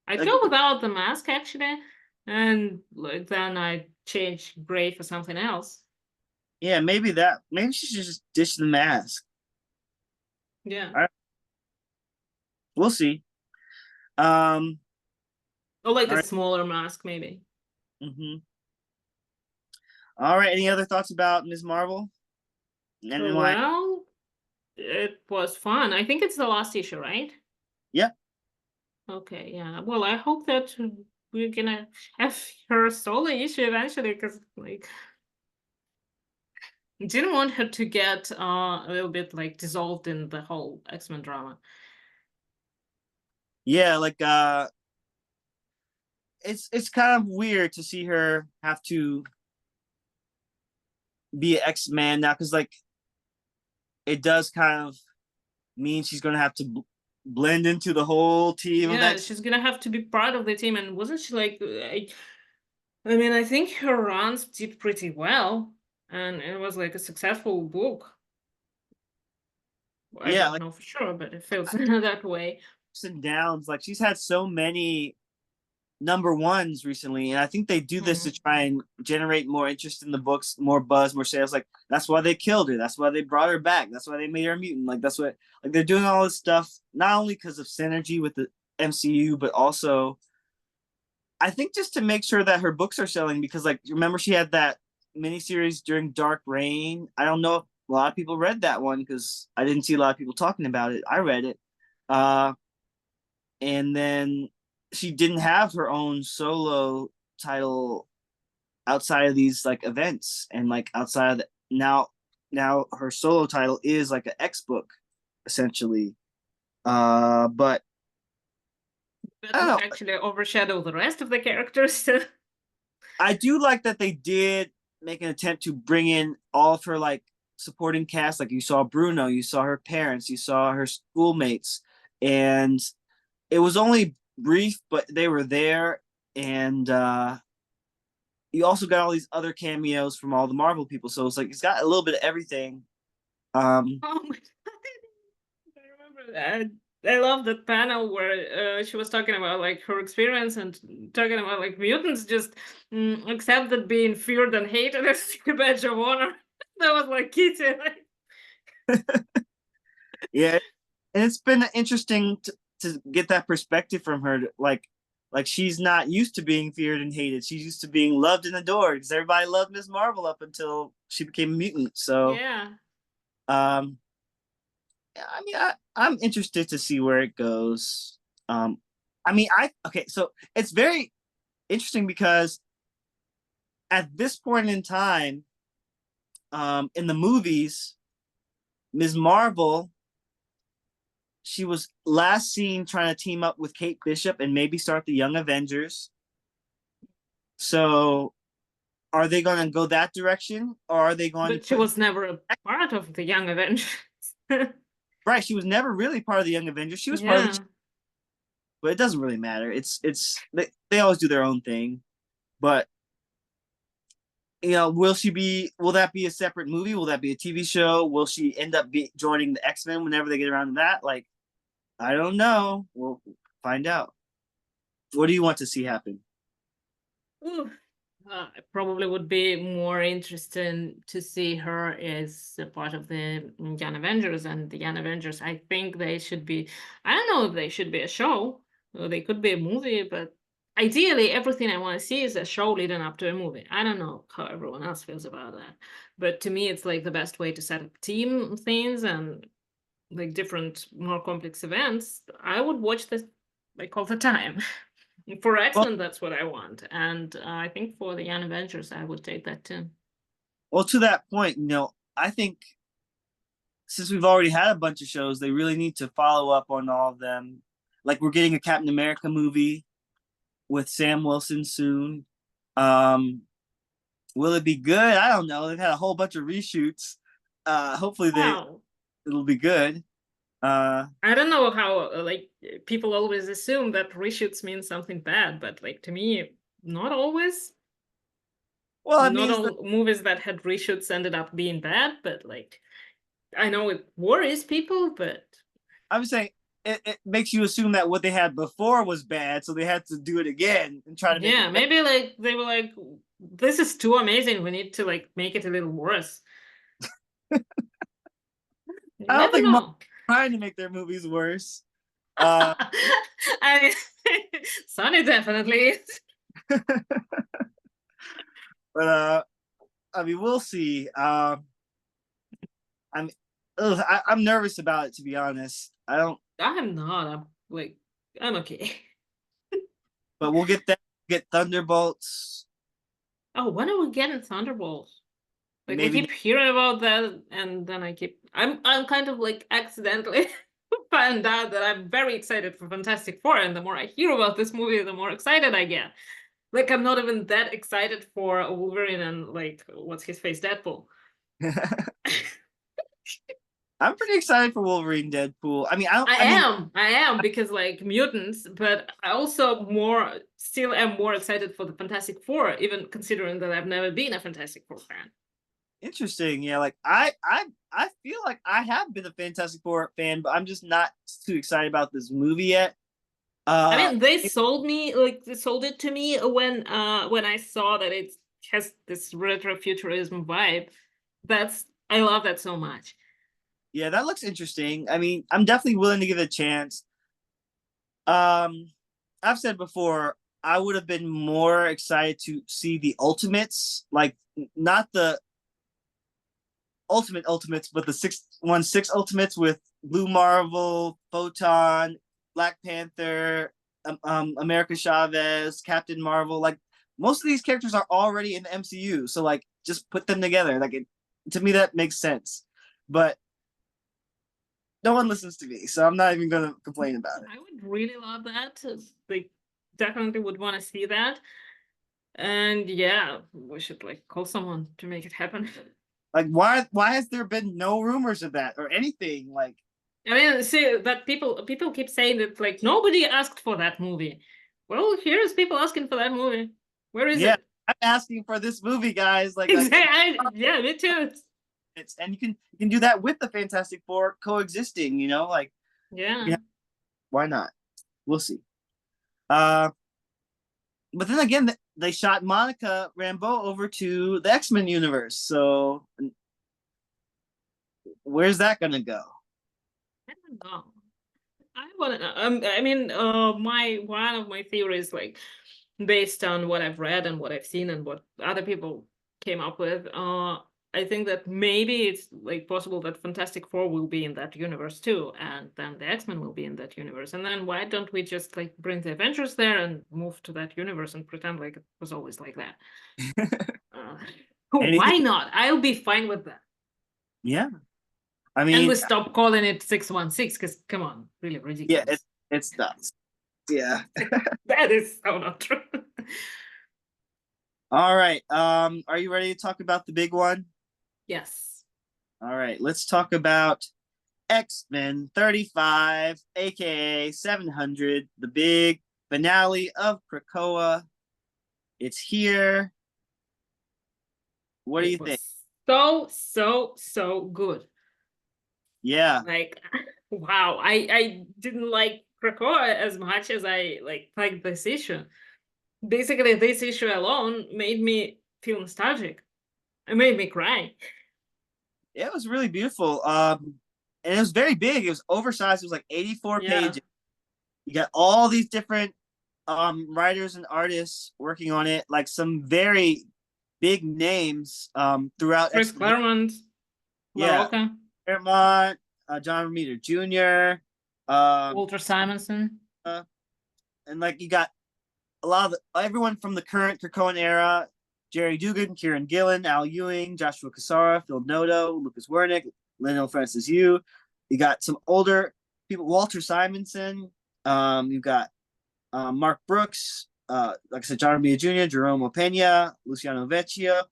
I'd Like go without the mask actually, and like then I change gray for something else. yeah, maybe that. Maybe she should just ditch the mask. Yeah. All right, we'll see. Um, Or like all a right. smaller mask, maybe. Mm-hmm. All right. Any other thoughts about Ms. Marvel? And why? Well, it was fun. I think it's the last issue, right? Yeah. Okay, yeah. Well, I hope that we're gonna have her solo issue eventually, because like didn't want her to get a little bit like dissolved in the whole X-Men drama. Yeah. Like it's kind of weird to see her have to be an X-Man now because like it does kind of mean she's gonna have to blend into the whole team of Yeah, X. she's gonna have to be part of the team, and wasn't she like? I mean, I think her runs did pretty well, and it was like a successful book. I Yeah, don't like know for sure, but it feels that way. ups and downs. Like she's had so many number ones recently, and I think they do this to Mhm. try and generate more interest in the books, more buzz, more sales. Like that's why they killed her. That's why they brought her back. That's why they made her a mutant. Like that's what like they're doing all this stuff not only because of synergy with the MCU, but also I think just to make sure that her books are selling. Because like remember she had that miniseries during Dark Reign. I don't know if a lot of people read that one because I didn't see a lot of people talking about it. I read it. Uh, and then she didn't have her own solo title outside of these like events and like outside of now her solo title is like an X book essentially. But That I don't would know. actually overshadow the rest of the characters. I do like that they did make an attempt to bring in all of her like supporting cast. Like you saw Bruno, you saw her parents, you saw her schoolmates, and it was only brief, but they were there. And you also got all these other cameos from all the Marvel people. So it's like it's got a little bit of everything. Oh my god. I remember that. I love that panel where she was talking about like her experience and talking about like mutants just accept that being feared and hated is a badge of honor. That was like Kitty. Yeah, and it's been interesting to get that perspective from her. Like she's not used to being feared and hated. She's used to being loved and adored because everybody loved Ms. Marvel up until she became a mutant. So, Yeah. um, I mean, I'm interested to see where it goes. Um, I mean, I okay. So it's very interesting because at this point in time, in the movies, Ms. Marvel, she was last seen trying to team up with Kate Bishop and maybe start the Young Avengers. So, are they going to go that direction, or are they going to But she put? was never a part of the Young Avengers. Right, she was never really part of the Young Avengers. She was part of the, Yeah. but it doesn't really matter. It's they always do their own thing. But will that be a separate movie? Will that be a TV show? Will she end up joining the X-Men whenever they get around to that? Like, I don't know. We'll find out. What do you want to see happen? Ooh. I probably would be more interested to see her as a part of the Young Avengers, and the Young Avengers. I think they should be. I don't know if they should be a show. Or they could be a movie, but ideally, everything I want to see is a show leading up to a movie. I don't know how everyone else feels about that, but to me, it's like the best way to set up team things and like different, more complex events. I would watch this like all the time. For Well, X-Men, that's what I want. And I think for the Young Avengers, I would take that too. well, to that point, I think since we've already had a bunch of shows, they really need to follow up on all of them. Like we're getting a Captain America movie with Sam Wilson soon. Um, will it be good? I don't know. They've had a whole bunch of reshoots. Hopefully Wow. it'll be good. I don't know how, like, people always assume that reshoots mean something bad, but, like, to me, not always. well, it Not means that all movies that had reshoots ended up being bad, but, like, I know it worries people, but I'm saying it makes you assume that what they had before was bad, so they had to do it again and try to make yeah, it better. maybe, like, they were like, this is too amazing. We need to, like, make it a little worse. You I don't never think Marvel's know. trying to make their movies worse. Uh, I mean, Sonny definitely is. but I mean, we'll see. I'm I'm nervous about it, to be honest. I don't, I'm not. I'm like, I'm okay. but we'll get Thunderbolts. Oh, when are we getting Thunderbolts? Like I Maybe keep hearing about that, and then I'm kind of like accidentally find out that I'm very excited for Fantastic Four, and the more I hear about this movie, the more excited I get. Like I'm not even that excited for Wolverine and like what's his face, Deadpool. I'm pretty excited for Wolverine Deadpool. I mean, I mean, I am because like mutants, but I also more still am more excited for the Fantastic Four, even considering that I've never been a Fantastic Four fan. interesting. Yeah, like I feel like I have been a Fantastic Four fan, but I'm just not too excited about this movie yet. I Uh, mean, they sold me like they sold it to me when I saw that it has this retro futurism vibe. That's I love that so much. yeah, that looks interesting. I mean, I'm definitely willing to give it a chance. Um, I've said before, I would have been more excited to see the Ultimates, like not the Ultimates, but the 616 Ultimates with Blue Marvel, Photon, Black Panther, America Chavez, Captain Marvel. Like most of these characters are already in the MCU, so like just put them together. Like to me, that makes sense. But no one listens to me, so I'm not even gonna complain about it. I would really love that. Like, definitely would want to see that. And yeah, we should like call someone to make it happen. Like why has there been no rumors of that or anything? Like I mean, see that people keep saying that like nobody asked for that movie. Well, here's people asking for that movie. Where is yeah, it? I'm asking for this movie, guys. Exactly. Yeah, me too. It's and you can do that with the Fantastic Four coexisting. Like Yeah. yeah, why not? We'll see. Uh, but then again, they shot Monica Rambeau over to the X-Men universe. So where's that gonna go? I don't know. I want to. I mean, my one of my theories, like based on what I've read and what I've seen and what other people came up with, I think that maybe it's like possible that Fantastic Four will be in that universe too, and then the X-Men will be in that universe. And then why don't we just like bring the Avengers there and move to that universe and pretend like it was always like that? Uh, Anything? why not? I'll be fine with that. Yeah. I And we mean, stop calling it 616 because come on, really yeah, ridiculous. it's nuts. Yeah. That is so not true. All right. Are you ready to talk about the big one? Yes. All right, let's talk about X-Men 35, aka 700, the big finale of Krakoa. It's here. What do It you think? was so good. Yeah, Like, wow, I didn't like Krakoa as much as I like this issue. Basically, this issue alone made me feel nostalgic. It made me cry. it was really beautiful. And it was very big. It was oversized. It was like 84 Yeah. pages. You got all these different writers and artists working on it, like some very big names throughout Chris X-Men. Claremont, Yeah, LaRocca, Claremont, John Romita Jr., um, Walter Simonson. uh, and like you got a lot of everyone from the current Krakoan era: Jerry Dugan, Kieran Gillen, Al Ewing, Joshua Cassara, Phil Noto, Lucas Wernick, Lionel Francis Yu. You got some older people: Walter Simonson. You've got Mark Brooks, like I said, John Romita Jr., Jerome Pena, Luciano Vecchio,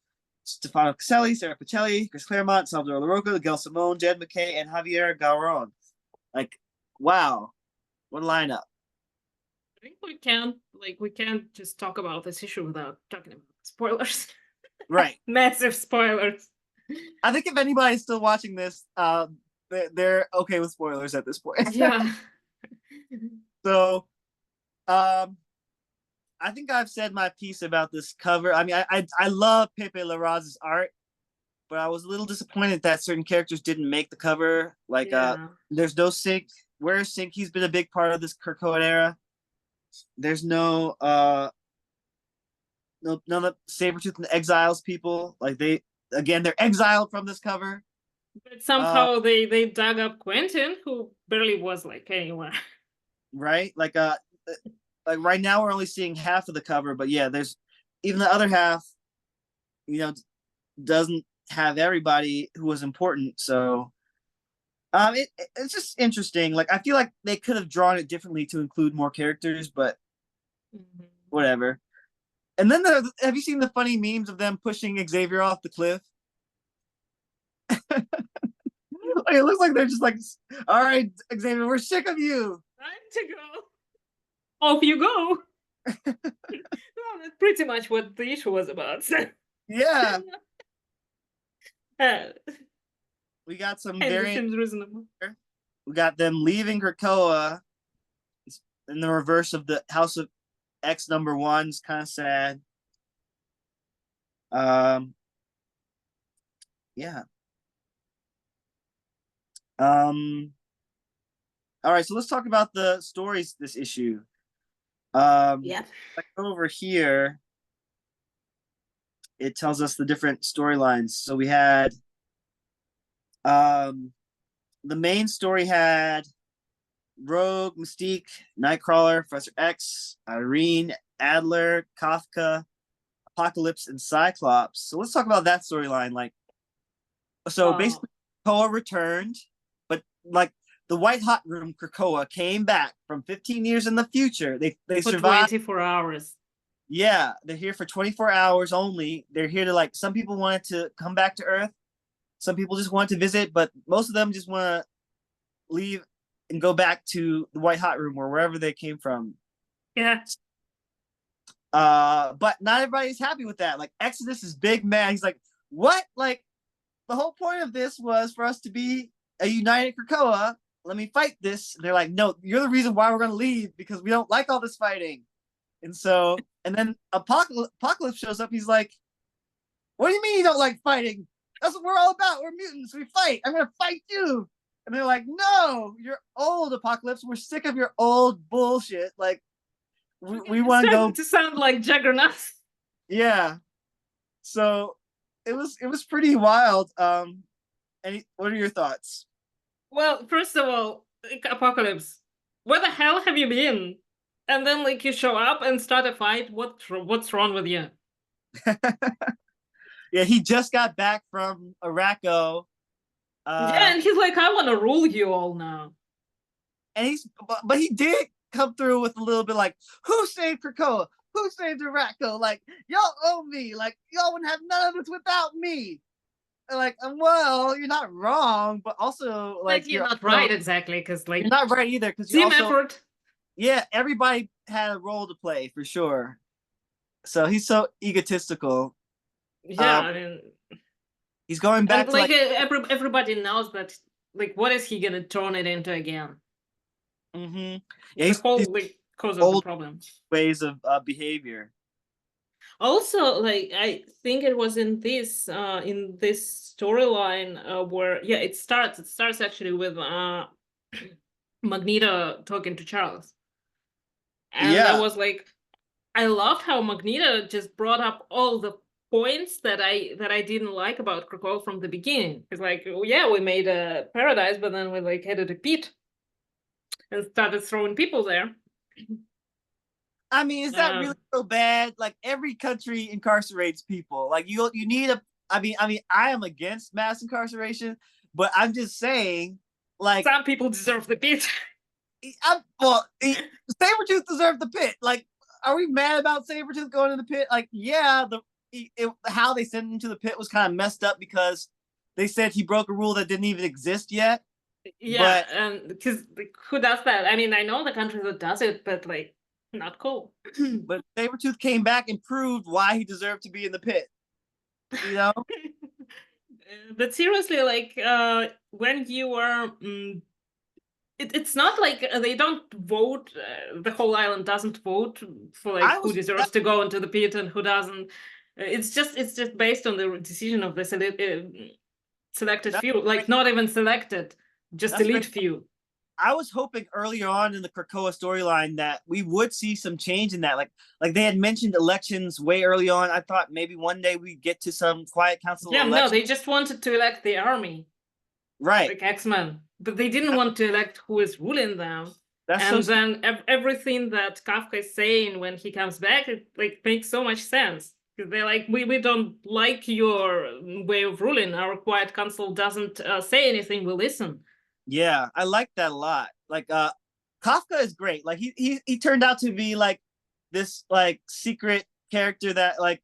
Stefano Caselli, Sarah Pacelli, Chris Claremont, Salvador LaRocca, Gail Simone, Jed McKay, and Javier Garron. Like, wow, what a lineup! I think we can't just talk about this issue without talking about spoilers. Right. Massive spoilers. I think if anybody's still watching this, they're okay with spoilers at this point. Yeah. So, um, I think I've said my piece about this cover. I mean, I love Pepe Larraz's art, but I was a little disappointed that certain characters didn't make the cover. Like, Yeah. there's no Sync. Where's Sync? He's been a big part of this Krakoa era. There's no none of Sabretooth and the Exiles people. Like they're exiled from this cover. But somehow they dug up Quentin, who barely was like anywhere. Right? Like right now we're only seeing half of the cover, but yeah, there's even the other half, doesn't have everybody who was important. So it's just interesting. Like I feel like they could have drawn it differently to include more characters, but whatever. And then have you seen the funny memes of them pushing Xavier off the cliff? Like, it looks like they're just like, all right, Xavier, we're sick of you. Time to go. Off you go. Well, that's pretty much what the issue was about. Yeah. uh, We got some and it very seems reasonable. we got them leaving Krakoa in the reverse of the House of X #1. It's kind of sad. Yeah. All right, so let's talk about the stories this issue. Yeah. Like over here, it tells us the different storylines. So we had the main story had Rogue, Mystique, Nightcrawler, Professor X, Irene, Adler, Kafka, Apocalypse, and Cyclops. So let's talk about that storyline. Basically, Krakoa returned, but like the White Hot Room, Krakoa came back from 15 years in the future. They for survived 24 hours. Yeah, they're here for 24 hours only. They're here to some people wanted to come back to Earth. Some people just want to visit, but most of them just want to leave and go back to the White Hot Room or wherever they came from. Yeah. But not everybody's happy with that. Like Exodus is big mad. He's like, what? Like the whole point of this was for us to be a united Krakoa. Let me fight this. And they're like, no, you're the reason why we're gonna leave because we don't like all this fighting. And then Apocalypse shows up. He's like, what do you mean you don't like fighting? That's what we're all about. We're mutants. We fight. I'm gonna fight you. And they're like, no, you're old, Apocalypse. We're sick of your old bullshit. Like, we want to go to sound like Juggernaut. Yeah. So it was pretty wild. What are your thoughts? Well, first of all, like, Apocalypse, where the hell have you been? And then like you show up and start a fight. What's wrong with you? Yeah, he just got back from Araco. Yeah, Uh, and he's like, I want to rule you all now. and but he did come through with a little bit like, who saved Krakoa? Who saved Araco? Like, y'all owe me. Like, y'all wouldn't have none of this without me. Like, well, you're not wrong, but also like But you're not right exactly, because you're like not right either because you team also effort. yeah, everybody had a role to play for sure. So he's so egotistical. Yeah, Um, I mean, he's going and back to like like, everybody knows that. Like, what is he gonna turn it into again? mm-hmm. Yeah, The he's whole like cause of the old problem. ways of behavior. Also, like I think it was in this storyline where yeah, it starts actually with Magneto talking to Charles. And I Yeah, was like, I loved how Magneto just brought up all the points that I didn't like about Krakoa from the beginning. It's like, oh, yeah, we made a paradise, but then we like had a pit and started throwing people there. I mean, is that really Um, so bad? Like every country incarcerates people. Like you need a. I mean, I am against mass incarceration, but I'm just saying, like, some people deserve the pit. Sabretooth deserved the pit. Like, are we mad about Sabretooth going to the pit? Like, yeah, how they sent him to the pit was kind of messed up because they said he broke a rule that didn't even exist yet. Yeah, But and because like, who does that? I mean, I know the country that does it, but like, not cool. but Sabretooth came back and proved why he deserved to be in the pit. You know? But seriously, like, when you are it's not like they don't vote. The whole island doesn't vote for like I who was deserves to go into the pit and who doesn't. It's just based on the decision of the selected that's few. great. Like not even selected, just That's elite great. few. I was hoping earlier on in the Krakoa storyline that we would see some change in that. Like they had mentioned elections way early on. I thought maybe one day we'd get to some quiet council Yeah, no, election. they just wanted to elect the army, Right. like X-Men, but they didn't want to elect who is ruling them. That's so And stupid. then everything that Kafka is saying when he comes back, it like makes so much sense. Because they're like, we don't like your way of ruling. Our quiet council doesn't say anything. We listen. Yeah, I like that a lot. Like Kafka is great. Like he turned out to be like this like secret character that like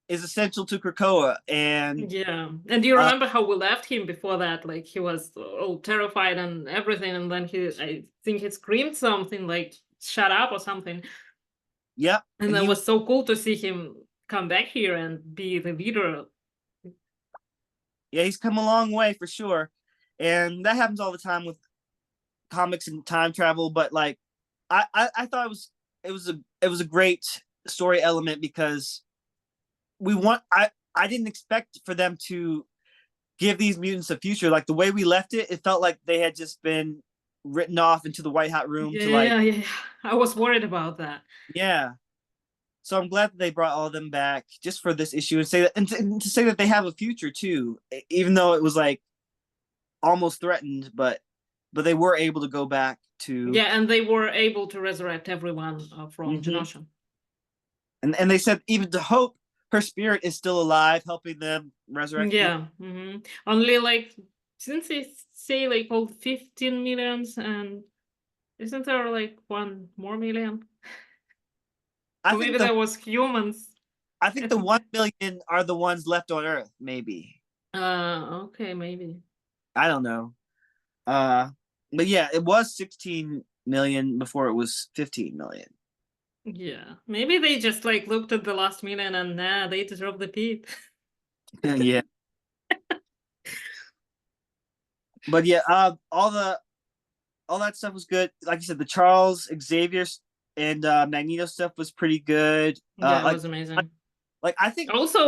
is essential to Krakoa. And Yeah. And do you uh remember how we left him before that? Like he was all terrified and everything, and then I think he screamed something like "shut up" or something. yep. And And that he was so cool to see him come back here and be the leader. yeah, he's come a long way for sure. And that happens all the time with comics and time travel, but like I thought it was a great story element because we want I didn't expect for them to give these mutants a future. Like the way we left it, it felt like they had just been written off into the white hat room Yeah, to like yeah, yeah. I was worried about that. yeah. So I'm glad that they brought all of them back just for this issue and say that and to say that they have a future too, even though it was like almost threatened, but they were able to go back to Yeah, and they were able to resurrect everyone from mm-hmm. Genosha. And they said even to Hope, her spirit is still alive, helping them resurrect people. Yeah. Only like, since they say like all 15 millions, and isn't there like 1 more million? I So think maybe the there was humans. I think the 1 million are the ones left on Earth. Maybe Okay, maybe. I don't know. Uh, but yeah, it was 16 million before it was 15 million. Yeah, maybe they just like looked at the last million and nah, they deserve the pit. Yeah, but yeah, all that stuff was good. Like you said, the Charles Xavier and Magneto stuff was pretty good. Yeah, it was amazing. Like I think Also,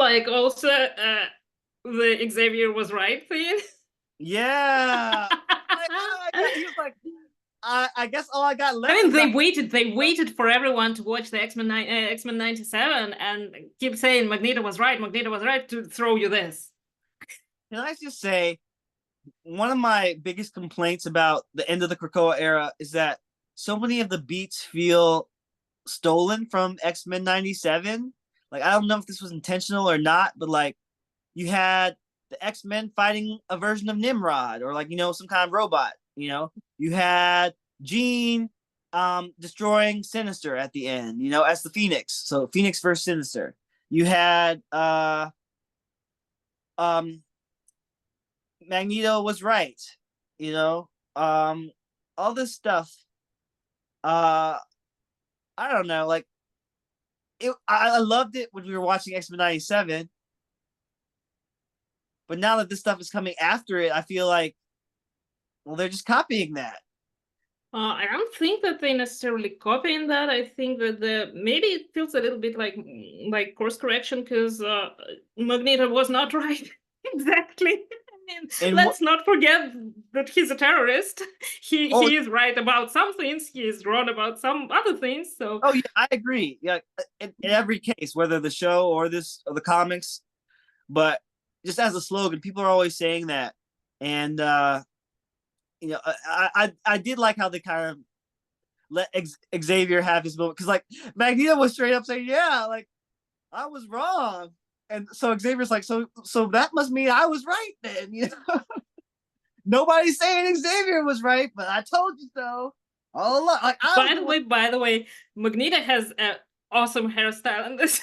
the Xavier was right thing. yeah. He was like I guess all I got left. I mean, is they waited for everyone to watch the X-Men 97 and keep saying Magneto was right to throw you this. Can I just say, one of my biggest complaints about the end of the Krakoa era is that so many of the beats feel stolen from X-Men 97. Like, I don't know if this was intentional or not, but like, you had the X-Men fighting a version of Nimrod, or like, some kind of robot. You had Jean destroying Sinister at the end, as the Phoenix. So Phoenix versus Sinister. You had Magneto was right, all this stuff. I don't know, like I loved it when we were watching X-Men 97, but now that this stuff is coming after it, I feel like, well, they're just copying that. I don't think that they necessarily copying that. I think that maybe it feels a little bit like course correction, because Magneto was not right exactly. I mean, let's not forget that he's a terrorist. He is right about some things. He is wrong about some other things. So yeah, I agree. Yeah, in every case, whether the show or the comics, but just as a slogan, people are always saying that, and I did like how they kind of let Xavier have his moment, because like Magneto was straight up saying, yeah, like I was wrong, and so Xavier's like, so that must mean I was right then. Nobody's saying Xavier was right, but I told you so all along. Like, by the way, Magneto has an awesome hairstyle in this.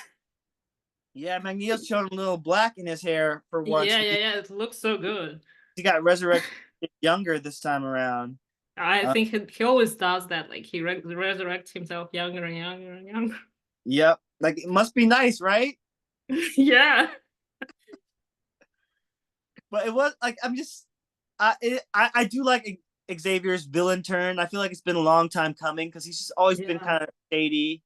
Yeah, Magneto's showing a little black in his hair for once. Yeah. It looks so good. He got resurrected younger this time around. I think he always does that. Like, he resurrects himself younger and younger and younger. Yep. Like, it must be nice, right? Yeah. But it was like, I do like Xavier's villain turn. I feel like it's been a long time coming, because he's just always been kind of shady.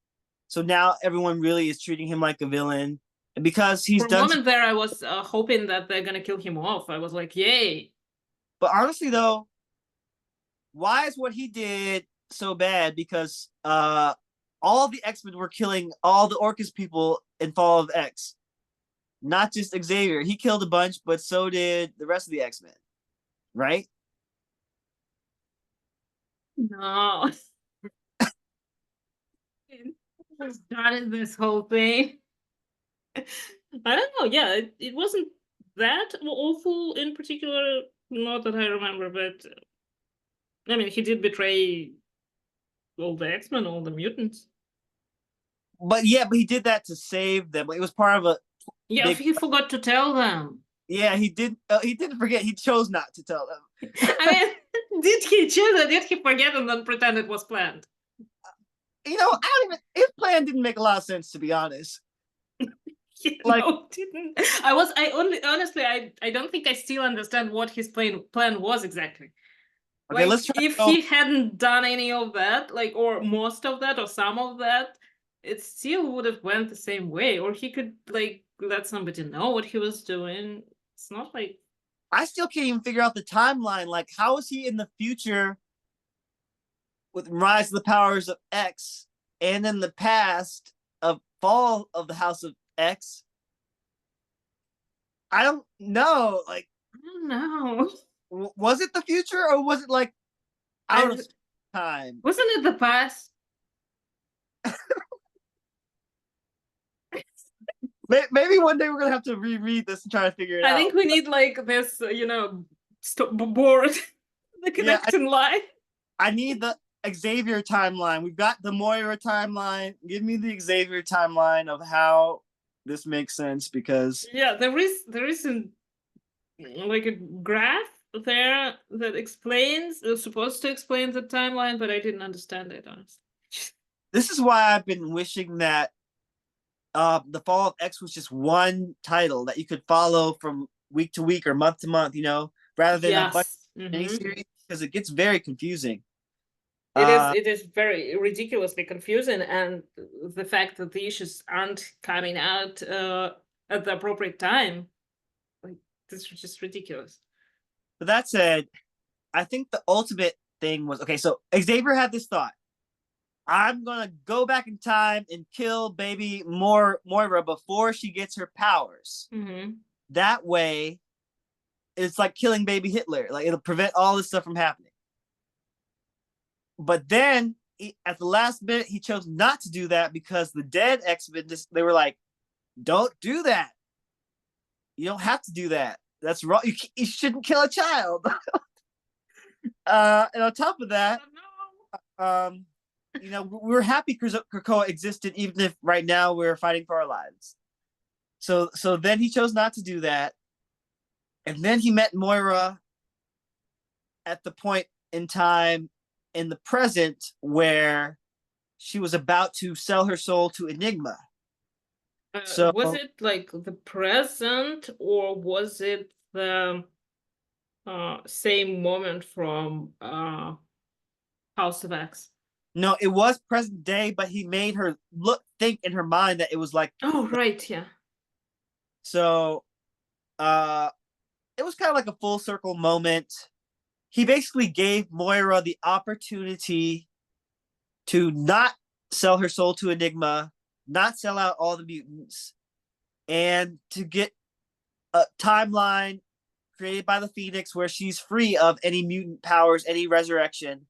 So now everyone really is treating him like a villain. And because he's For a moment there, I was hoping that they're gonna kill him off. I was like, yay. But honestly, though, why is what he did so bad? Because all the X-Men were killing all the Orchis people in Fall of X. Not just Xavier. He killed a bunch, but so did the rest of the X-Men. Right? No. Started this whole thing. I don't know. Yeah, it wasn't that awful in particular. Not that I remember, but I mean, he did betray all the X-Men, all the mutants. But he did that to save them. It was part of a. Yeah, he forgot to tell them. Yeah, he did. He didn't forget. He chose not to tell them. I mean, did he choose it? Did he forget and then pretend it was planned? I don't even. His plan didn't make a lot of sense, to be honest. Like, no, didn't. Honestly, I don't think I still understand what his plan was exactly. Okay, like, let's try. If he hadn't done any of that, like, or most of that, or some of that, it still would have went the same way. Or he could like let somebody know what he was doing. It's not like, I still can't even figure out the timeline. Like, how is he in the future with Rise of the Powers of X, and in the past of Fall of the House of X? I don't know. Like, I don't know. Was it the future, or was it like out of time? Wasn't it the past? Maybe one day we're gonna have to reread this and try to figure it out. I think we need like this, board, the connection line. I need the Xavier timeline. We've got the Moira timeline. Give me the Xavier timeline of how this makes sense, because there is like a graph there that explains, supposed to explain the timeline, but I didn't understand it, honestly. This is why I've been wishing that the Fall of X was just one title that you could follow from week to week or month to month, rather than a bunch of miniseries, because it gets very confusing. It is very ridiculously confusing, and the fact that the issues aren't coming out at the appropriate time, like, this is just ridiculous. But that said, I think the ultimate thing was, okay, so Xavier had this thought. I'm gonna go back in time and kill baby Moira before she gets her powers. Mm-hmm. That way, it's like killing baby Hitler. Like it'll prevent all this stuff from happening. But then at the last minute, he chose not to do that because the dead X-Men they were like, "Don't do that. You don't have to do that. That's wrong. You shouldn't kill a child." And on top of that, we were happy Krakoa existed, even if right now we're fighting for our lives. So then he chose not to do that, and then he met Moira at the point in time in the present where she was about to sell her soul to Enigma. So was it like the present, or was it the same moment from House of X? no, it was present day, but he made her think in her mind that it was like, oh right, yeah. So it was kind of like a full circle moment. He basically gave Moira the opportunity to not sell her soul to Enigma, not sell out all the mutants, and to get a timeline created by the Phoenix where she's free of any mutant powers, any resurrection.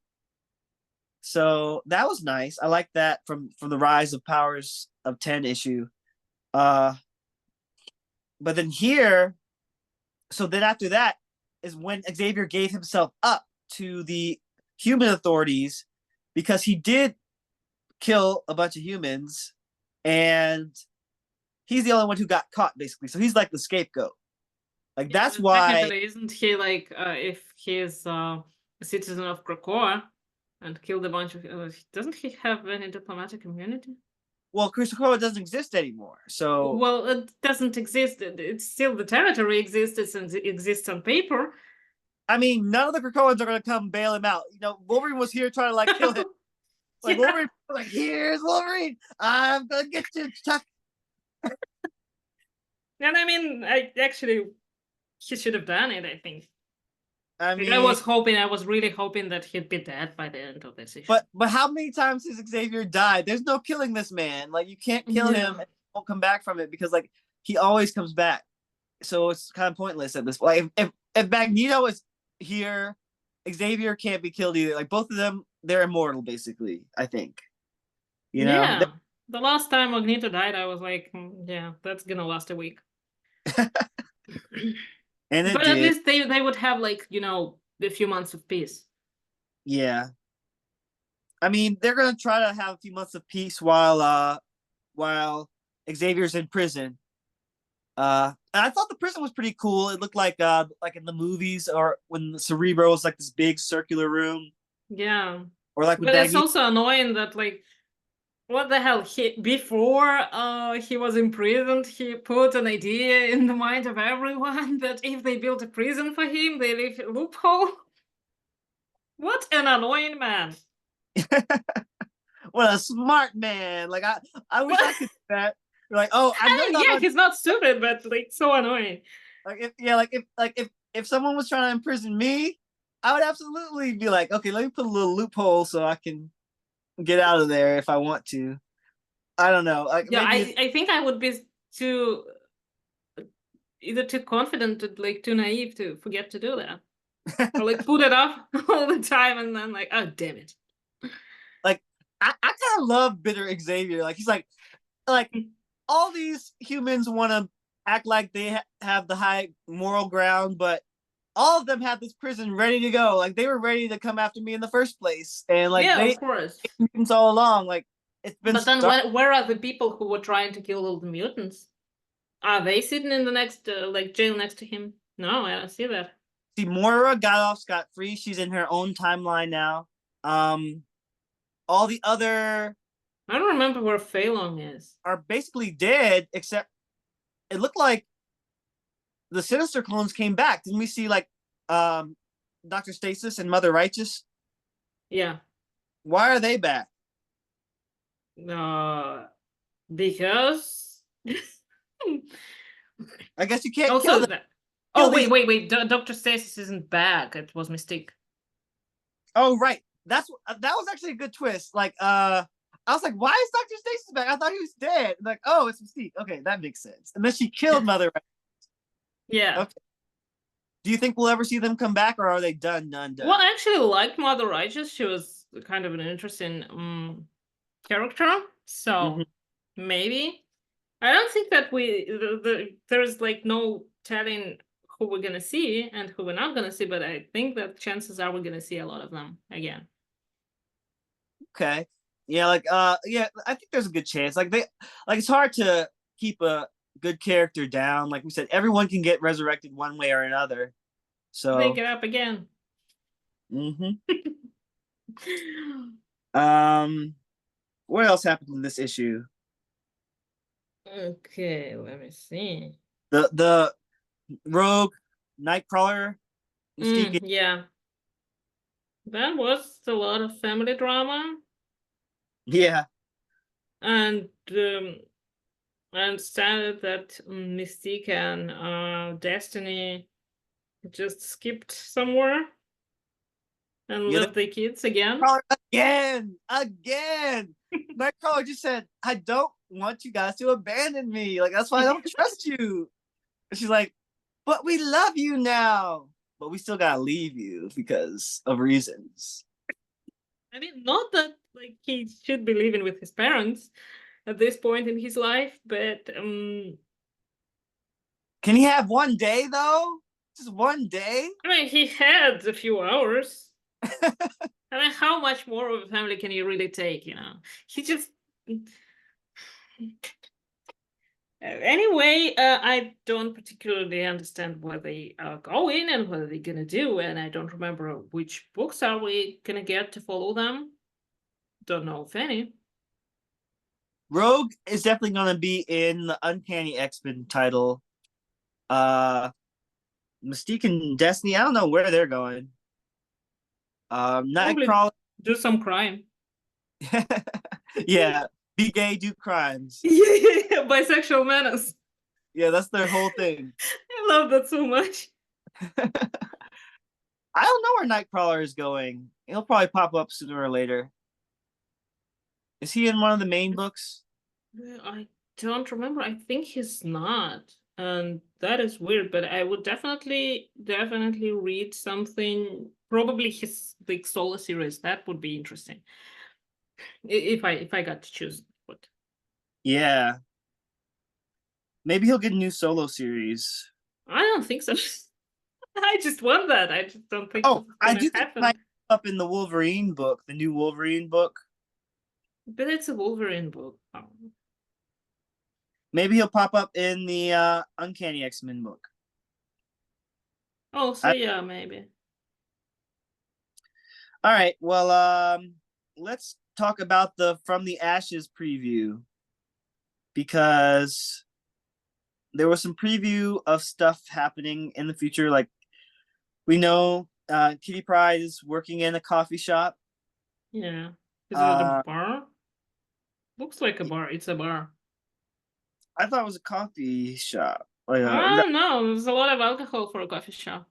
So that was nice. I like that from the Rise of Powers of 10 issue. But then here, so then after that is when Xavier gave himself up to the human authorities because he did kill a bunch of humans, and he's the only one who got caught, basically. So he's like the scapegoat. Like Yeah, that's but why. technically, isn't he like if he is a citizen of Krakoa and killed a bunch of, doesn't he have any diplomatic immunity? Well, Krakoa doesn't exist anymore, so. Well, it doesn't exist. It's still the territory exists and it exists on paper. I mean, none of the Krakoans are gonna come bail him out. Wolverine was here trying to like kill him. Like yeah. Wolverine, like here's Wolverine. I'm gonna get you, Chuck. And I mean, he should have done it. I think. I mean, I was really hoping that he'd be dead by the end of this issue. But how many times has Xavier died? There's no killing this man. Like you can't kill him and he won't come back from it because like he always comes back. So it's kind of pointless at this point. Like, if Magneto is here, Xavier can't be killed either. Like both of them, they're immortal basically, I think. Yeah. The last time Magneto died, I was like, yeah, that's gonna last a week. And but at least they would have like, a few months of peace. Yeah. I mean, they're gonna try to have a few months of peace while Xavier's in prison. And I thought the prison was pretty cool. It looked like in the movies or when the Cerebro was like this big circular room. Yeah. Or like, but it's also annoying that like, what the hell? Before he was imprisoned, he put an idea in the mind of everyone that if they built a prison for him, they leave a loophole. What an annoying man! What a smart man! Like I wish I could do that. Like, oh, he's not stupid, but like so annoying. If someone was trying to imprison me, I would absolutely be like, okay, let me put a little loophole so I can get out of there if I want to. I don't know. I think I would be either too confident or like too naive to forget to do that. Or like put it off all the time and then like, oh damn it. Like I kind of love bitter Xavier. Like he's like all these humans want to act like they have the high moral ground, but all of them have this prison ready to go. Like they were ready to come after me in the first place, and like of course, mutants all along. Like it's been. But then where are the people who were trying to kill all the mutants? Are they sitting in the next jail next to him? No, I don't see that. See, Moira got off scot-free. She's in her own timeline now. All the other. I don't remember where Fei Long is. Are basically dead, except it looked like the Sinister clones came back. Didn't we see like Dr. Stasis and Mother Righteous? Yeah. Why are they back? Because I guess you can't also kill them. That. Oh wait. Dr. Stasis isn't back. It was mistake. Oh, right. That was actually a good twist. Like, I was like, why is Dr. Stasis back? I thought he was dead. Like, oh, it's Mystique. Okay, that makes sense. And then she killed Mother. Yeah. Okay. Do you think we'll ever see them come back, or are they done? None Well, done. I actually liked Mother Righteous. She was kind of an interesting character. Mm-hmm. So maybe. I don't think that there's like no telling who we're gonna see and who we're not gonna see, but I think that chances are we're gonna see a lot of them again. Okay. Yeah, like yeah, I think there's a good chance. Like it's hard to keep a good character down. Like we said, everyone can get resurrected one way or another. They So get up again. hmm um what else happened in this issue? Okay, let me see. The Rogue Nightcrawler Mystique. Yeah, that was a lot of family drama, Yeah. and I understand that Mystique and Destiny just skipped somewhere and Yeah, left the kids again. Nightcrawler again. Nightcrawler just said, I don't want you guys to abandon me. Like that's why I don't trust you. And she's like, but we love you now. But we still gotta leave you because of reasons. I mean, not that like he should be living with his parents at this point in his life, but Can he have one day though? Just one day? I mean, he had a few hours. I mean, how much more of a family can you really take? He just. Anyway, I don't particularly understand where they are going and what they're gonna do, and I don't remember which books are we gonna get to follow them. Don't know if any. Rogue is definitely gonna be in the Uncanny X-Men title. Uh Mystique and Destiny, I don't know where they're going. Probably Nightcrawler. do some crime. Yeah. Be gay, do crimes. Yeah, bisexual menace. Yeah, that's their whole thing. I love that so much. I don't know where Nightcrawler is going. He'll probably pop up sooner or later. Is he in one of the main books? I don't remember. I think he's not. And that is weird, but I would definitely read something, probably his big solo series. That would be interesting. If I got to choose. But Yeah. Maybe he'll get a new solo series. I don't think so. I just want that. I just don't think Oh, it's I gonna do think he happen. might up in the Wolverine book, the new Wolverine book. But it's a Wolverine book. Oh. Maybe he'll pop up in the Uncanny X-Men book. Oh, so I, yeah, maybe. all right. Well, let's talk about the From the Ashes preview because there was some preview of stuff happening in the future. Like we know Kitty Pryde is working in a coffee shop. Yeah. Is it a Uh, bar? Looks like a bar. It's a bar. I thought it was a coffee shop. Like, I don't know. There's a lot of alcohol for a coffee shop.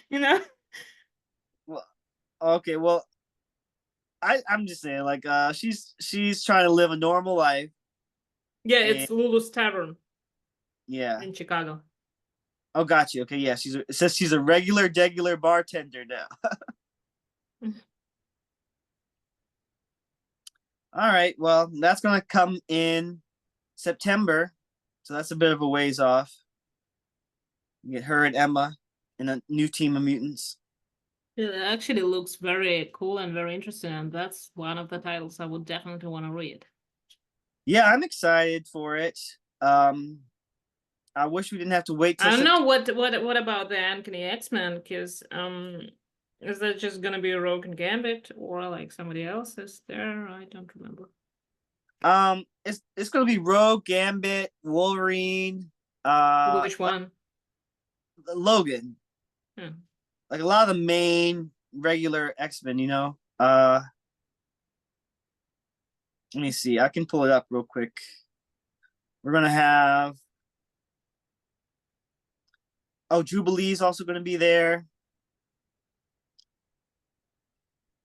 You know? well, okay, well, I'm just saying, like, she's trying to live a normal life, Yeah, and it's Lulu's Tavern yeah. in Chicago. Oh, got you. Okay, yeah, it says she's a degular bartender now. All right, well, that's gonna come in September, so that's a bit of a ways off. You get her and Emma in a new team of mutants. It actually looks very cool and very interesting, and that's one of the titles I would definitely want to read. Yeah, I'm excited for it. Um, I wish we didn't have to wait till I don't September. know what about the Uncanny X-Men, because is that just gonna be a Rogue and Gambit or like somebody else is there? I don't remember. It's gonna be Rogue, Gambit, Wolverine, Which like one? Logan, Hmm. like a lot of the main regular X-Men, you know. Let me see. I can pull it up real quick. We're gonna have Jubilee's also gonna be there.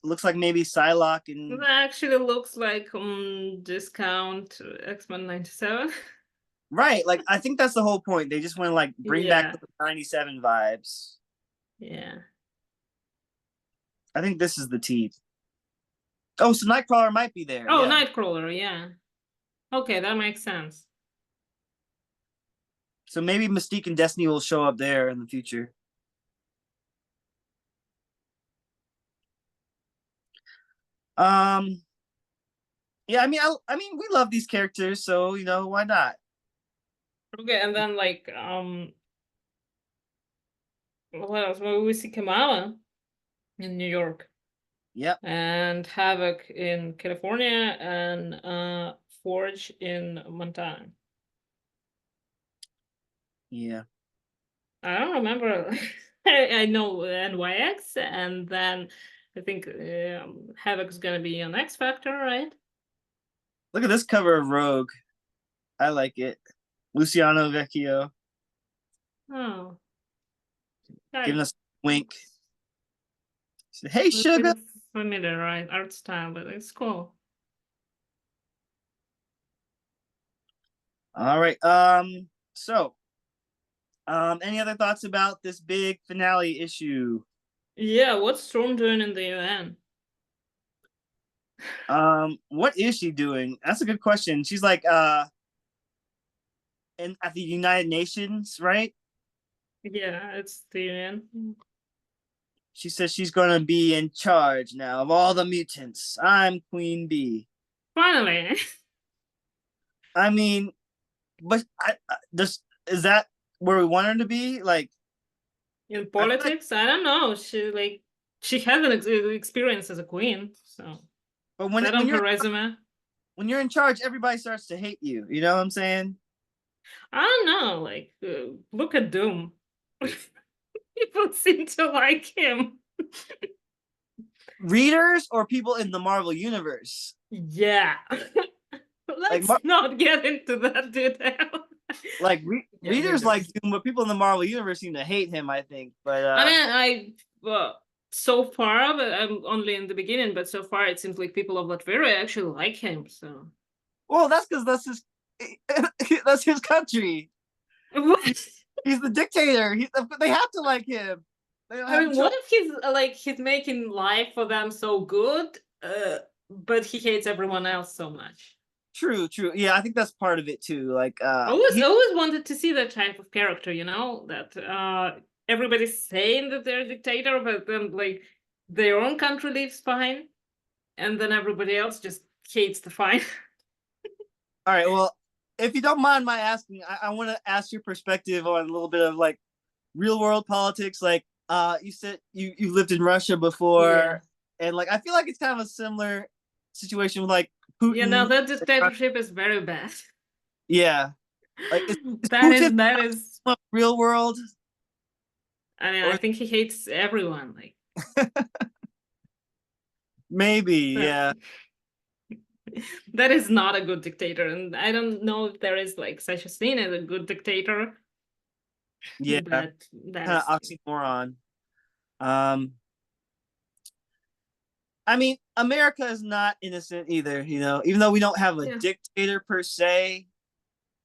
looks like maybe Psylocke That and actually looks like discount X-Men 97. right. Like I think that's the whole point. They just want to like bring back Yeah, the 97 vibes. yeah. I think this is the teeth. Oh, so Nightcrawler might be there. Oh, Yeah. Nightcrawler, yeah. Okay, that makes sense. So maybe Mystique and Destiny will show up there in the future. Um, yeah, I mean, we love these characters, so you know, why not? Okay, and then like what else? Well, we see Kamala in New York Yep. and Havoc in California and Forge in Montana. Yeah. I don't remember. I know NYX, and then I think Havoc's gonna be on X Factor, right? Look at this cover of Rogue. I like it. Luciano Vecchio Oh, giving that us a wink. He said, "Hey, looks sugar." really familiar, right? Art style, but it's cool. All right. So, any other thoughts about this big finale issue? Yeah, what's Storm doing in the UN? What is she doing? That's a good question. She's like, in at the United Nations, right? Yeah, it's the UN. She says she's gonna be in charge now of all the mutants. I'm Queen Bee. Finally, I mean, but I just is that where we want her to be? Like, in I feel like, politics, I don't know. She has an experience as a queen, so but that on her resume. when you're in charge, everybody starts to hate you. You know what I'm saying? I don't know. Like, look at Doom. People seem to like him. Readers or people in the Marvel universe? Yeah. Like, Let's not get into that detail. Yeah, readers like readers. Doom, but people in the Marvel universe seem to hate him. I think, but I mean, so far, but I'm only in the beginning, but so far it seems like people of Latveria actually like him, so. well, that's because that's his that's his country. What? He's the dictator. They have to like him. They don't I have a mean, what choice. if he's making life for them so good, but he hates everyone else so much? True, true. Yeah, I think that's part of it too. Like, I always wanted to see that type of character, that everybody's saying that they're a dictator, but then like their own country leaves fine, and then everybody else just hates the fine. all right. Well, if you don't mind my asking, I want to ask your perspective on a little bit of like real world politics. Like, you said you lived in Russia Yeah. before, and like I feel like it's kind of a similar situation with like Yeah, now Putin. that dictatorship is very bad. Yeah, like is That Putin is that is real world I mean, I or think he hates everyone. Like maybe? that, Yeah, that is not a good dictator. And I don't know if there is like such a thing as a good dictator, yeah, kind but of that's oxymoron. Um, I mean, America is not innocent either. You know, even though we don't have a yeah. dictator per se,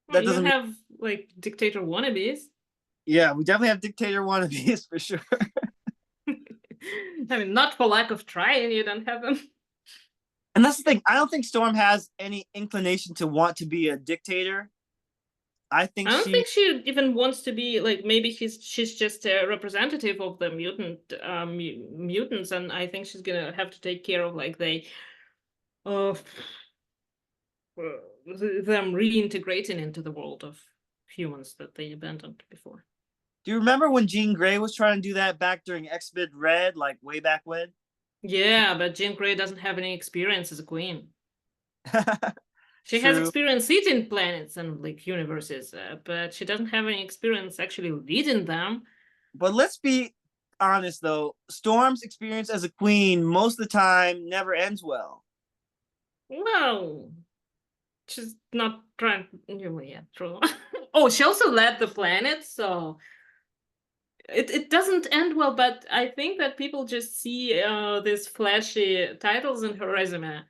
Well, that you doesn't mean. have like dictator wannabes. Yeah, we definitely have dictator wannabes for sure. I mean, not for lack of trying, you don't have them. And that's the thing. I don't think Storm has any inclination to want to be a dictator. I think I don't she. think she even wants to be like maybe she's just a representative of the mutants, and I think she's gonna have to take care of like of them reintegrating into the world of humans that they abandoned before. Do you remember when Jean Grey was trying to do that back during X-Men Red, like way back when? Yeah, but Jean Grey doesn't have any experience as a queen. She has True. experience eating planets and like universes, but she doesn't have any experience actually leading them. But let's be honest though, Storm's experience as a queen most of the time never ends well. Well, she's not trying. Yeah, true. Oh, she also led the planet, so it doesn't end well, but I think that people just see these flashy titles in her resume,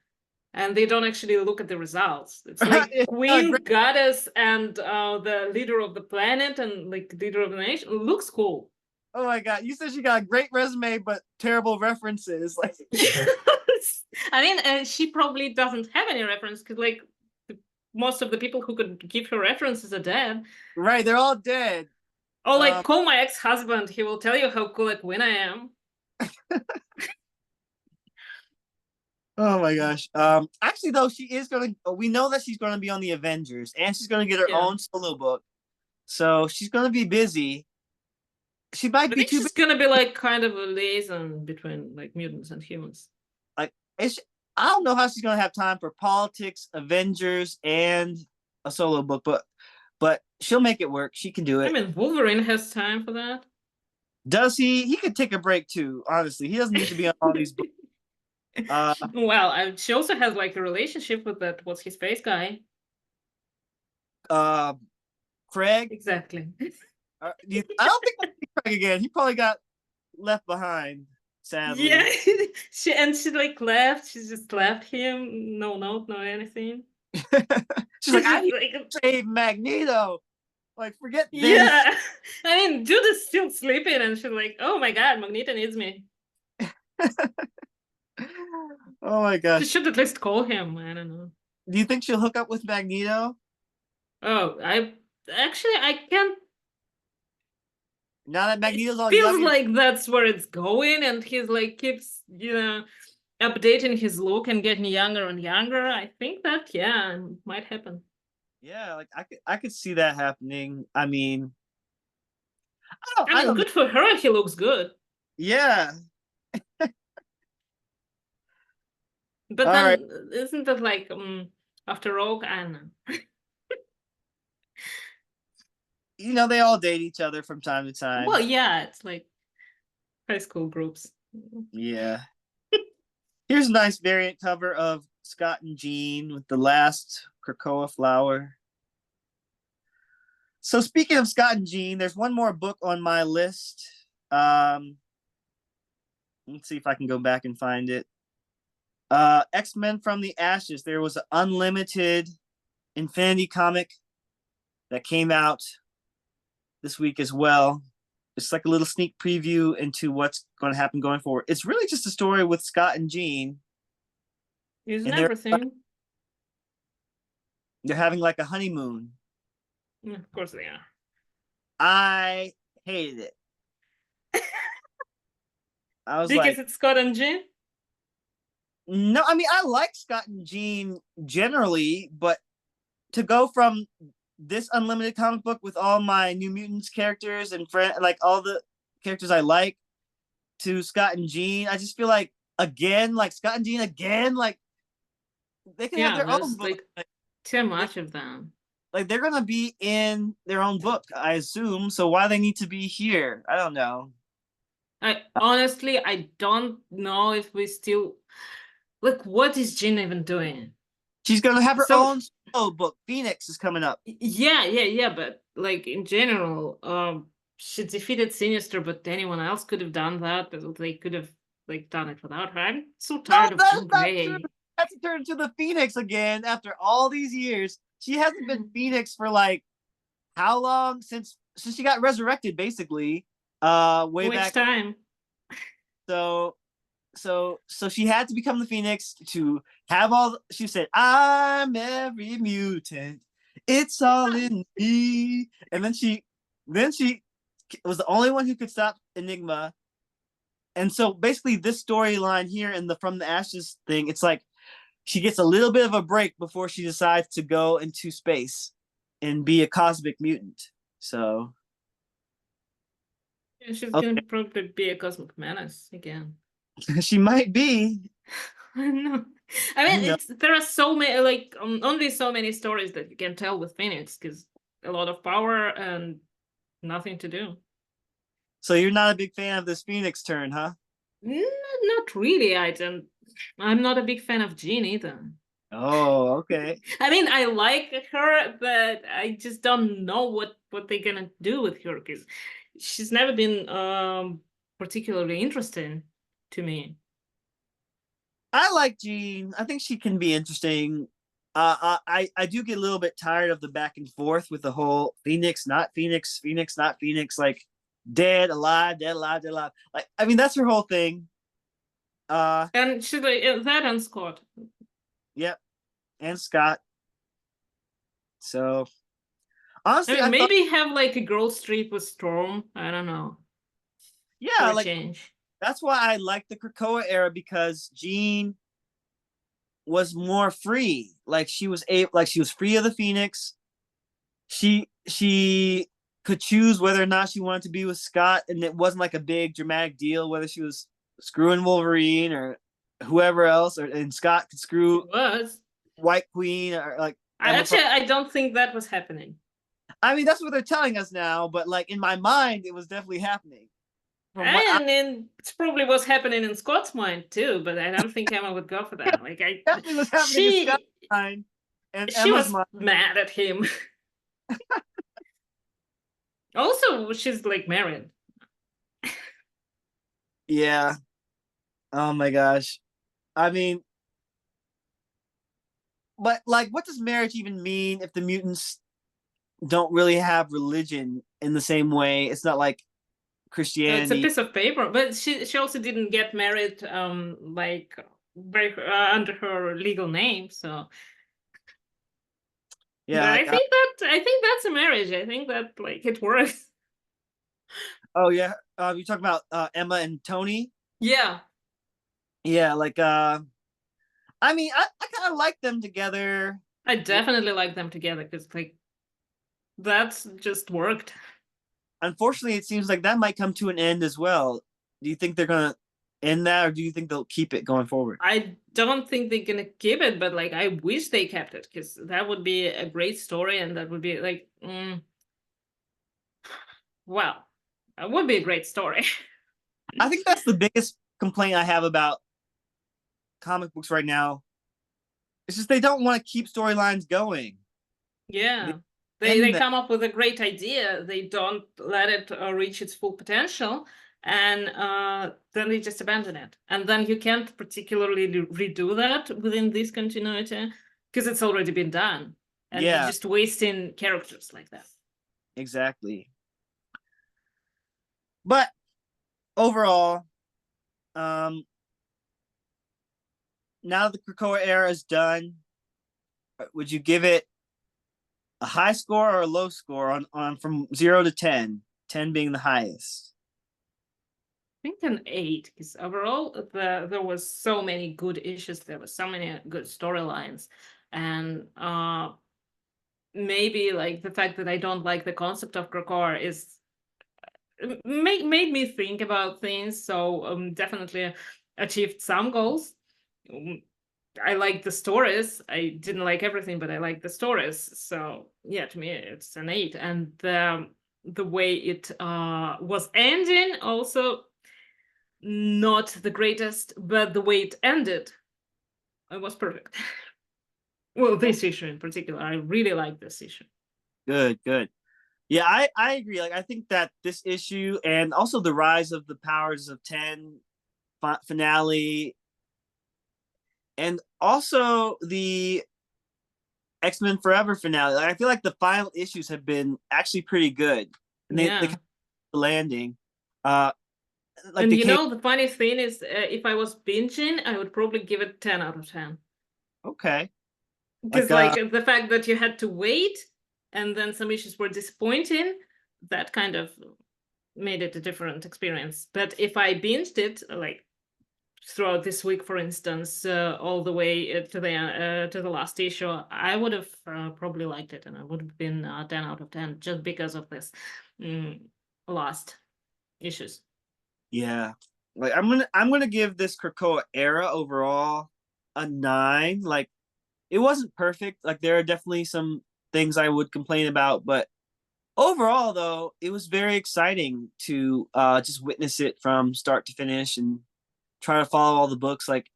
and they don't actually look at the results. It's like Great. Queen, Goddess, and the leader of the planet, and like leader of the nation. It looks cool. Oh my God. You said she got a great resume, but terrible references. Like, I mean, she probably doesn't have any reference because, like, most of the people who could give her references are dead. right. They're all dead. Or, like, call my ex-husband. He will tell you how cool a queen I am. Oh my gosh. Actually, though, she is going to, we know that she's going to be on the Avengers and she's going to get her own solo book. So she's going to be busy. She might I be think too she's gonna be like kind of a liaison between like mutants and humans. Like, I don't know how she's going to have time for politics, Avengers, and a solo book, but she'll make it work. She can do it. I mean, Wolverine has time for that. Does he? He could take a break too, honestly. He doesn't need to be on all these books. Well, she also has like a relationship with that what's his face guy. Craig. Exactly. I don't think we'll see Craig again. He probably got left behind, sadly. Yeah, she like left. She just left him. No note, no anything. She's like, I need to save Magneto. Like, forget this. Yeah, I mean, dude is still sleeping, and she's like, "Oh my God, Magneto needs me." Oh my gosh. She should at least call him. I don't know. Do you think she'll hook up with Magneto? Oh, I can't. Now that Magneto's all Feels young, like that's where it's going, and he's like keeps updating his look and getting younger and younger. I think that might happen. yeah, like I could see that happening. I mean, I mean, good for her. He looks good. Yeah. But all then, right. isn't that like after Rogue? I don't know. You know, they all date each other from time to time. Well, yeah, it's like high school groups. Yeah. Here's a nice variant cover of Scott and Jean with the last Krakoa flower. So speaking of Scott and Jean, there's one more book on my list. Let's see if I can go back and find it. X-Men from the Ashes. There was an unlimited Infinity comic that came out this week as well. It's like a little sneak preview into what's going to happen going forward. It's really just a story with Scott and Jean. Isn't everything? They're having like a honeymoon. Yeah, of course they are. I hated it. I was because like, it's Scott and Jean? No, I mean, I like Scott and Jean generally, but to go from this unlimited comic book with all my New Mutants characters and like all the characters I like to Scott and Jean, I just feel like again, like Scott and Jean again, like they can have their own book. Like too much of them. Like they're gonna be in their own book, I assume. So why they need to be here? I don't know. I honestly don't know if we still like what is Jean even doing? She's gonna have her own solo book. Phoenix is coming up. Yeah, but like in general, she defeated Sinister, but anyone else could have done that. But they could have like done it without her. I'm so tired of Jean Grey. Has to turn into the Phoenix again after all these years. She hasn't been Phoenix for like how long since she got resurrected, basically. Way back. Time. So she had to become the Phoenix to have all. She said, "I'm every mutant. It's all in me." And then she was the only one who could stop Enigma. And so basically, this storyline here in the From the Ashes thing, it's like she gets a little bit of a break before she decides to go into space and be a cosmic mutant. So yeah, she's gonna probably be a cosmic menace again. She might be. I know. I mean, there are so many, like only so many stories that you can tell with Phoenix because a lot of power and nothing to do. So you're not a big fan of this Phoenix turn, huh? Not really. I'm not a big fan of Jean either. Oh, okay. I mean, I like her, but I just don't know what they're gonna do with her because she's never been particularly interesting to me. I like Jean. I think she can be interesting. I do get a little bit tired of the back and forth with the whole Phoenix, not Phoenix, Phoenix, not Phoenix, like dead, alive, dead, alive, dead, alive. Like, I mean, that's her whole thing. And she's like that and Scott. Yep, and Scott. So I honestly, mean, I thought, maybe have like a girl street with Storm. I don't know. yeah, For a like change. that's why I like the Krakoa era, because Jean was more free. Like she was free of the Phoenix. She could choose whether or not she wanted to be with Scott, and it wasn't like a big dramatic deal whether she was screwing Wolverine or whoever else, and Scott could screw It was. White Queen or like Emma. I don't think that was happening. I mean, that's what they're telling us now, but like in my mind, it was definitely happening. From what And then it probably was happening in Scott's mind too, but I don't think Emma would go for that. Like definitely was happening in Scott's mind and she Emma's was mind. mad at him. Also, she's like married. Yeah. Oh my gosh. I mean, but like, what does marriage even mean if the mutants don't really have religion in the same way? It's not like It's a Christianity. piece of paper, but she also didn't get married like very under her legal name. So, Yeah. but Like, I think that's a marriage. I think that like it works. oh yeah. You talk about Emma and Tony. Yeah, Yeah. Like, I mean, I kind of like them together. I definitely like them together because like that's just worked. Unfortunately, it seems like that might come to an end as well. Do you think they're gonna end that, or do you think they'll keep it going forward? I don't think they're gonna keep it, but like I wish they kept it because that would be a great story, and that would be like, well, that would be a great story. I think that's the biggest complaint I have about comic books right now. It's just they don't want to keep storylines going. Yeah, end they that. come up with a great idea. They don't let it reach its full potential, and then they just abandon it. And then you can't particularly redo that within this continuity because it's already been done, and you're Yeah, just wasting characters like that. exactly. But overall, now that the Krakoa era is done, would you give it a high score or a low score on from 0 to 10? 10 being the highest. I think an 8 because overall there was so many good issues. There were so many good storylines, and maybe like the fact that I don't like the concept of Krakoa is made me think about things. So definitely achieved some goals. I like the stories. I didn't like everything, but I like the stories. So yeah, to me it's an 8. And the way it was ending also not the greatest, but the way it ended, it was perfect. Well, this issue in particular, I really like this issue. Good, good. Yeah, I agree. Like, I think that this issue and also the rise of the powers of 10 finale, and also the X-Men Forever finale. Like, I feel like the final issues have been actually pretty good, and they Yeah. the landing. Like And they you came. know, the funny thing is, if I was binging, I would probably give it 10 out of 10. Okay. Because Like, like the fact that you had to wait and then some issues were disappointing, that kind of made it a different experience. But if I binged it, like throughout this week, for instance, all the way to the last issue, I would have probably liked it, and I would have been 10 out of 10 just because of this last issues. yeah. Like, I'm gonna give this Krakoa era overall a 9. Like, it wasn't perfect. Like, there are definitely some things I would complain about, but overall, though, it was very exciting to just witness it from start to finish and try to follow all the books. Like,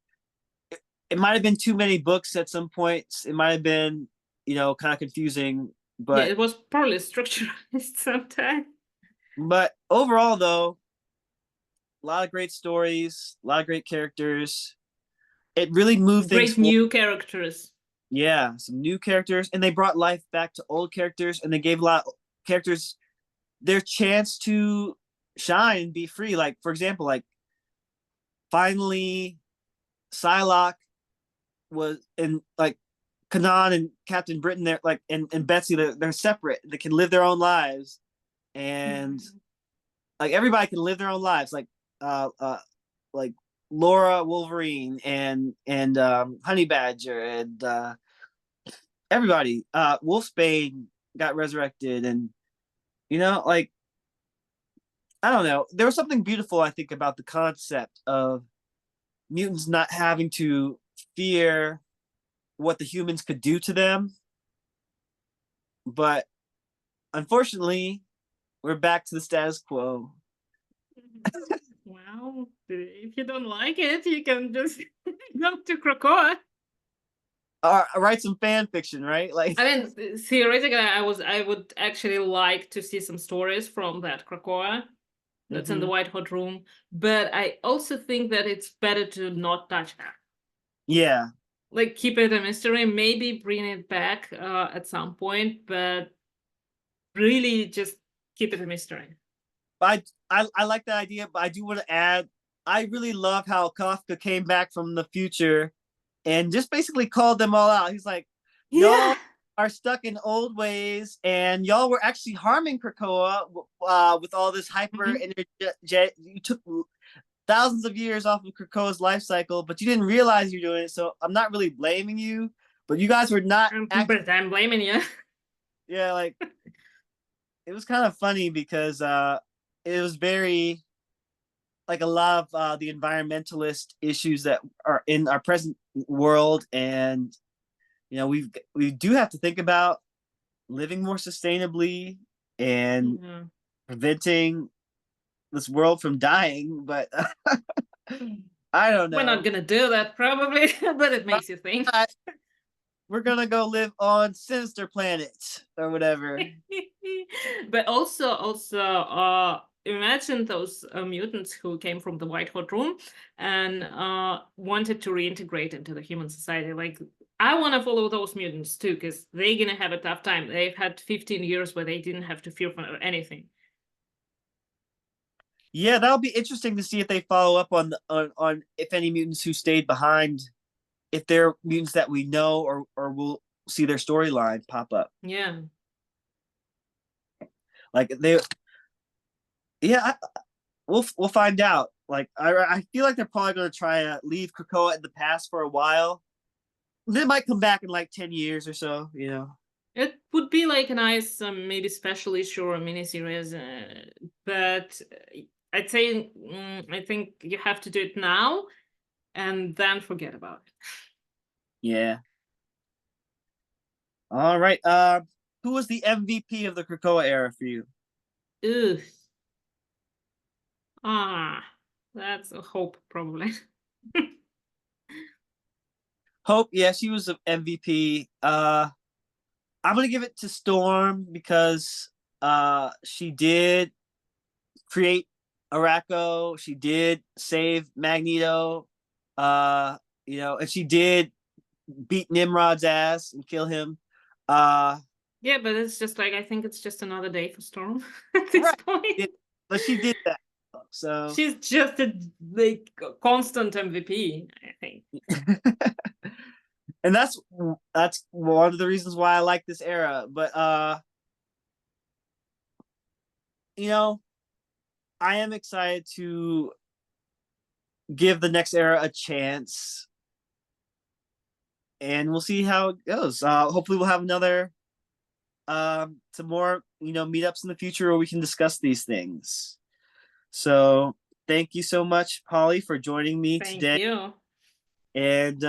it might have been too many books at some points. It might have been, kind of confusing, Yeah, but it was probably structured sometimes. But overall, though, a lot of great stories, a lot of great characters. It really moved things Great forward. new characters. Yeah, some new characters, and they brought life back to old characters, and they gave a lot of characters their chance to shine and be free. Like, for example, like finally Psylocke was in like Kanan and Captain Britain, they're like and Betsy, they're separate. They can live their own lives, and like everybody can live their own lives. Like Laura Wolverine and Honey Badger and everybody. Wolfsbane got resurrected, and like I don't know. There was something beautiful, I think, about the concept of mutants not having to fear what the humans could do to them. But unfortunately, we're back to the status quo. Well, if you don't like it, you can just go to Krakoa. Write some fan fiction, right? Like, I mean, theoretically, I would actually like to see some stories from that Krakoa that's in the White Hot Room, but I also think that it's better to not touch her. Yeah. Like, keep it a mystery, maybe bring it back at some point, but really just keep it a mystery. I like that idea, but I do want to add, I really love how Kafka came back from the future and just basically called them all out. He's like, y'all are stuck in old ways, and y'all were actually harming Krakoa with all this hyper energy. You took thousands of years off of Krakoa's life cycle, but you didn't realize you're doing it. So I'm not really blaming you, but you guys were not. But I'm blaming you. Yeah, like it was kind of funny because it was very like a lot of the environmentalist issues that are in our present world, and we do have to think about living more sustainably and preventing this world from dying. But I don't know. We're not gonna do that probably, but it makes you think. We're gonna go live on Sinister Planet or whatever. But also, imagine those mutants who came from the White Hot Room and wanted to reintegrate into the human society. Like, I want to follow those mutants too, because they're gonna have a tough time. They've had 15 years where they didn't have to fear for anything. Yeah, that'll be interesting to see if they follow up on if any mutants who stayed behind, if they're mutants that we know, or we'll see their storyline pop up. Yeah. Like we'll find out. Like I feel like they're probably going to try to leave Krakoa in the past for a while. They might come back in like 10 years or so. It would be like a nice, maybe special issue or a miniseries, but I'd say I think you have to do it now and then forget about it. Yeah. All right. Who was the MVP of the Krakoa era for you? Ugh. That's a Hope, probably. Hope, yeah, she was an MVP. I'm gonna give it to Storm because she did create Arakko, she did save Magneto, and she did beat Nimrod's ass and kill him. Yeah, but it's just like, I think it's just another day for Storm at this point. Yeah, but she did that. So she's just a constant MVP, I think. And that's one of the reasons why I like this era. But I am excited to give the next era a chance, and we'll see how it goes. Hopefully we'll have another some more meetups in the future where we can discuss these things. So thank you so much, Polly, for joining me today. Thank you. And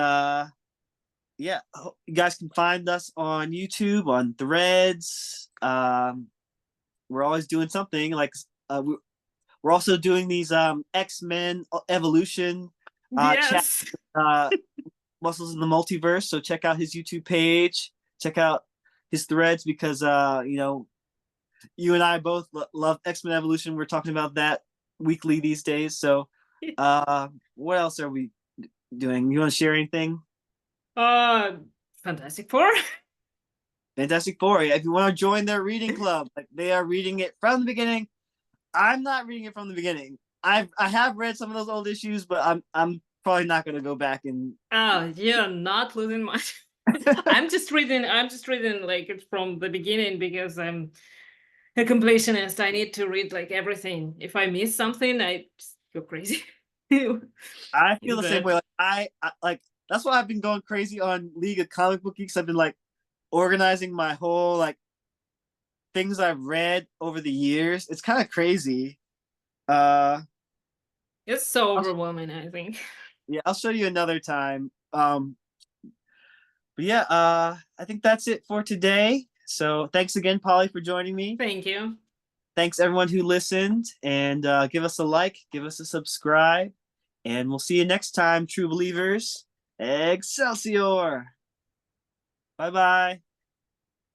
yeah, you guys can find us on YouTube, on Threads. We're always doing something. Like we're also doing these X-Men Evolution yes. Muscles in the Multiverse. So check out his YouTube page. Check out his Threads because you and I both love X-Men Evolution. We're talking about that weekly these days. So, what else are we doing? You want to share anything? Fantastic Four. Fantastic Four. Yeah, if you want to join their reading club, like they are reading it from the beginning. I'm not reading it from the beginning. I have read some of those old issues, but I'm probably not going to go back and. Oh, you're not losing much. I'm just reading like it from the beginning because I'm a completionist. I need to read like everything. If I miss something, I just go crazy. I feel the same way. Like I like that's why I've been going crazy on League of Comic Book Geeks. I've been like organizing my whole like things I've read over the years. It's kind of crazy. It's so overwhelming, I think. Yeah, I'll show you another time. But yeah, I think that's it for today. So thanks again, Polly, for joining me. Thank you. Thanks everyone who listened, and give us a like, give us a subscribe, and we'll see you next time, true believers. Excelsior! Bye-bye.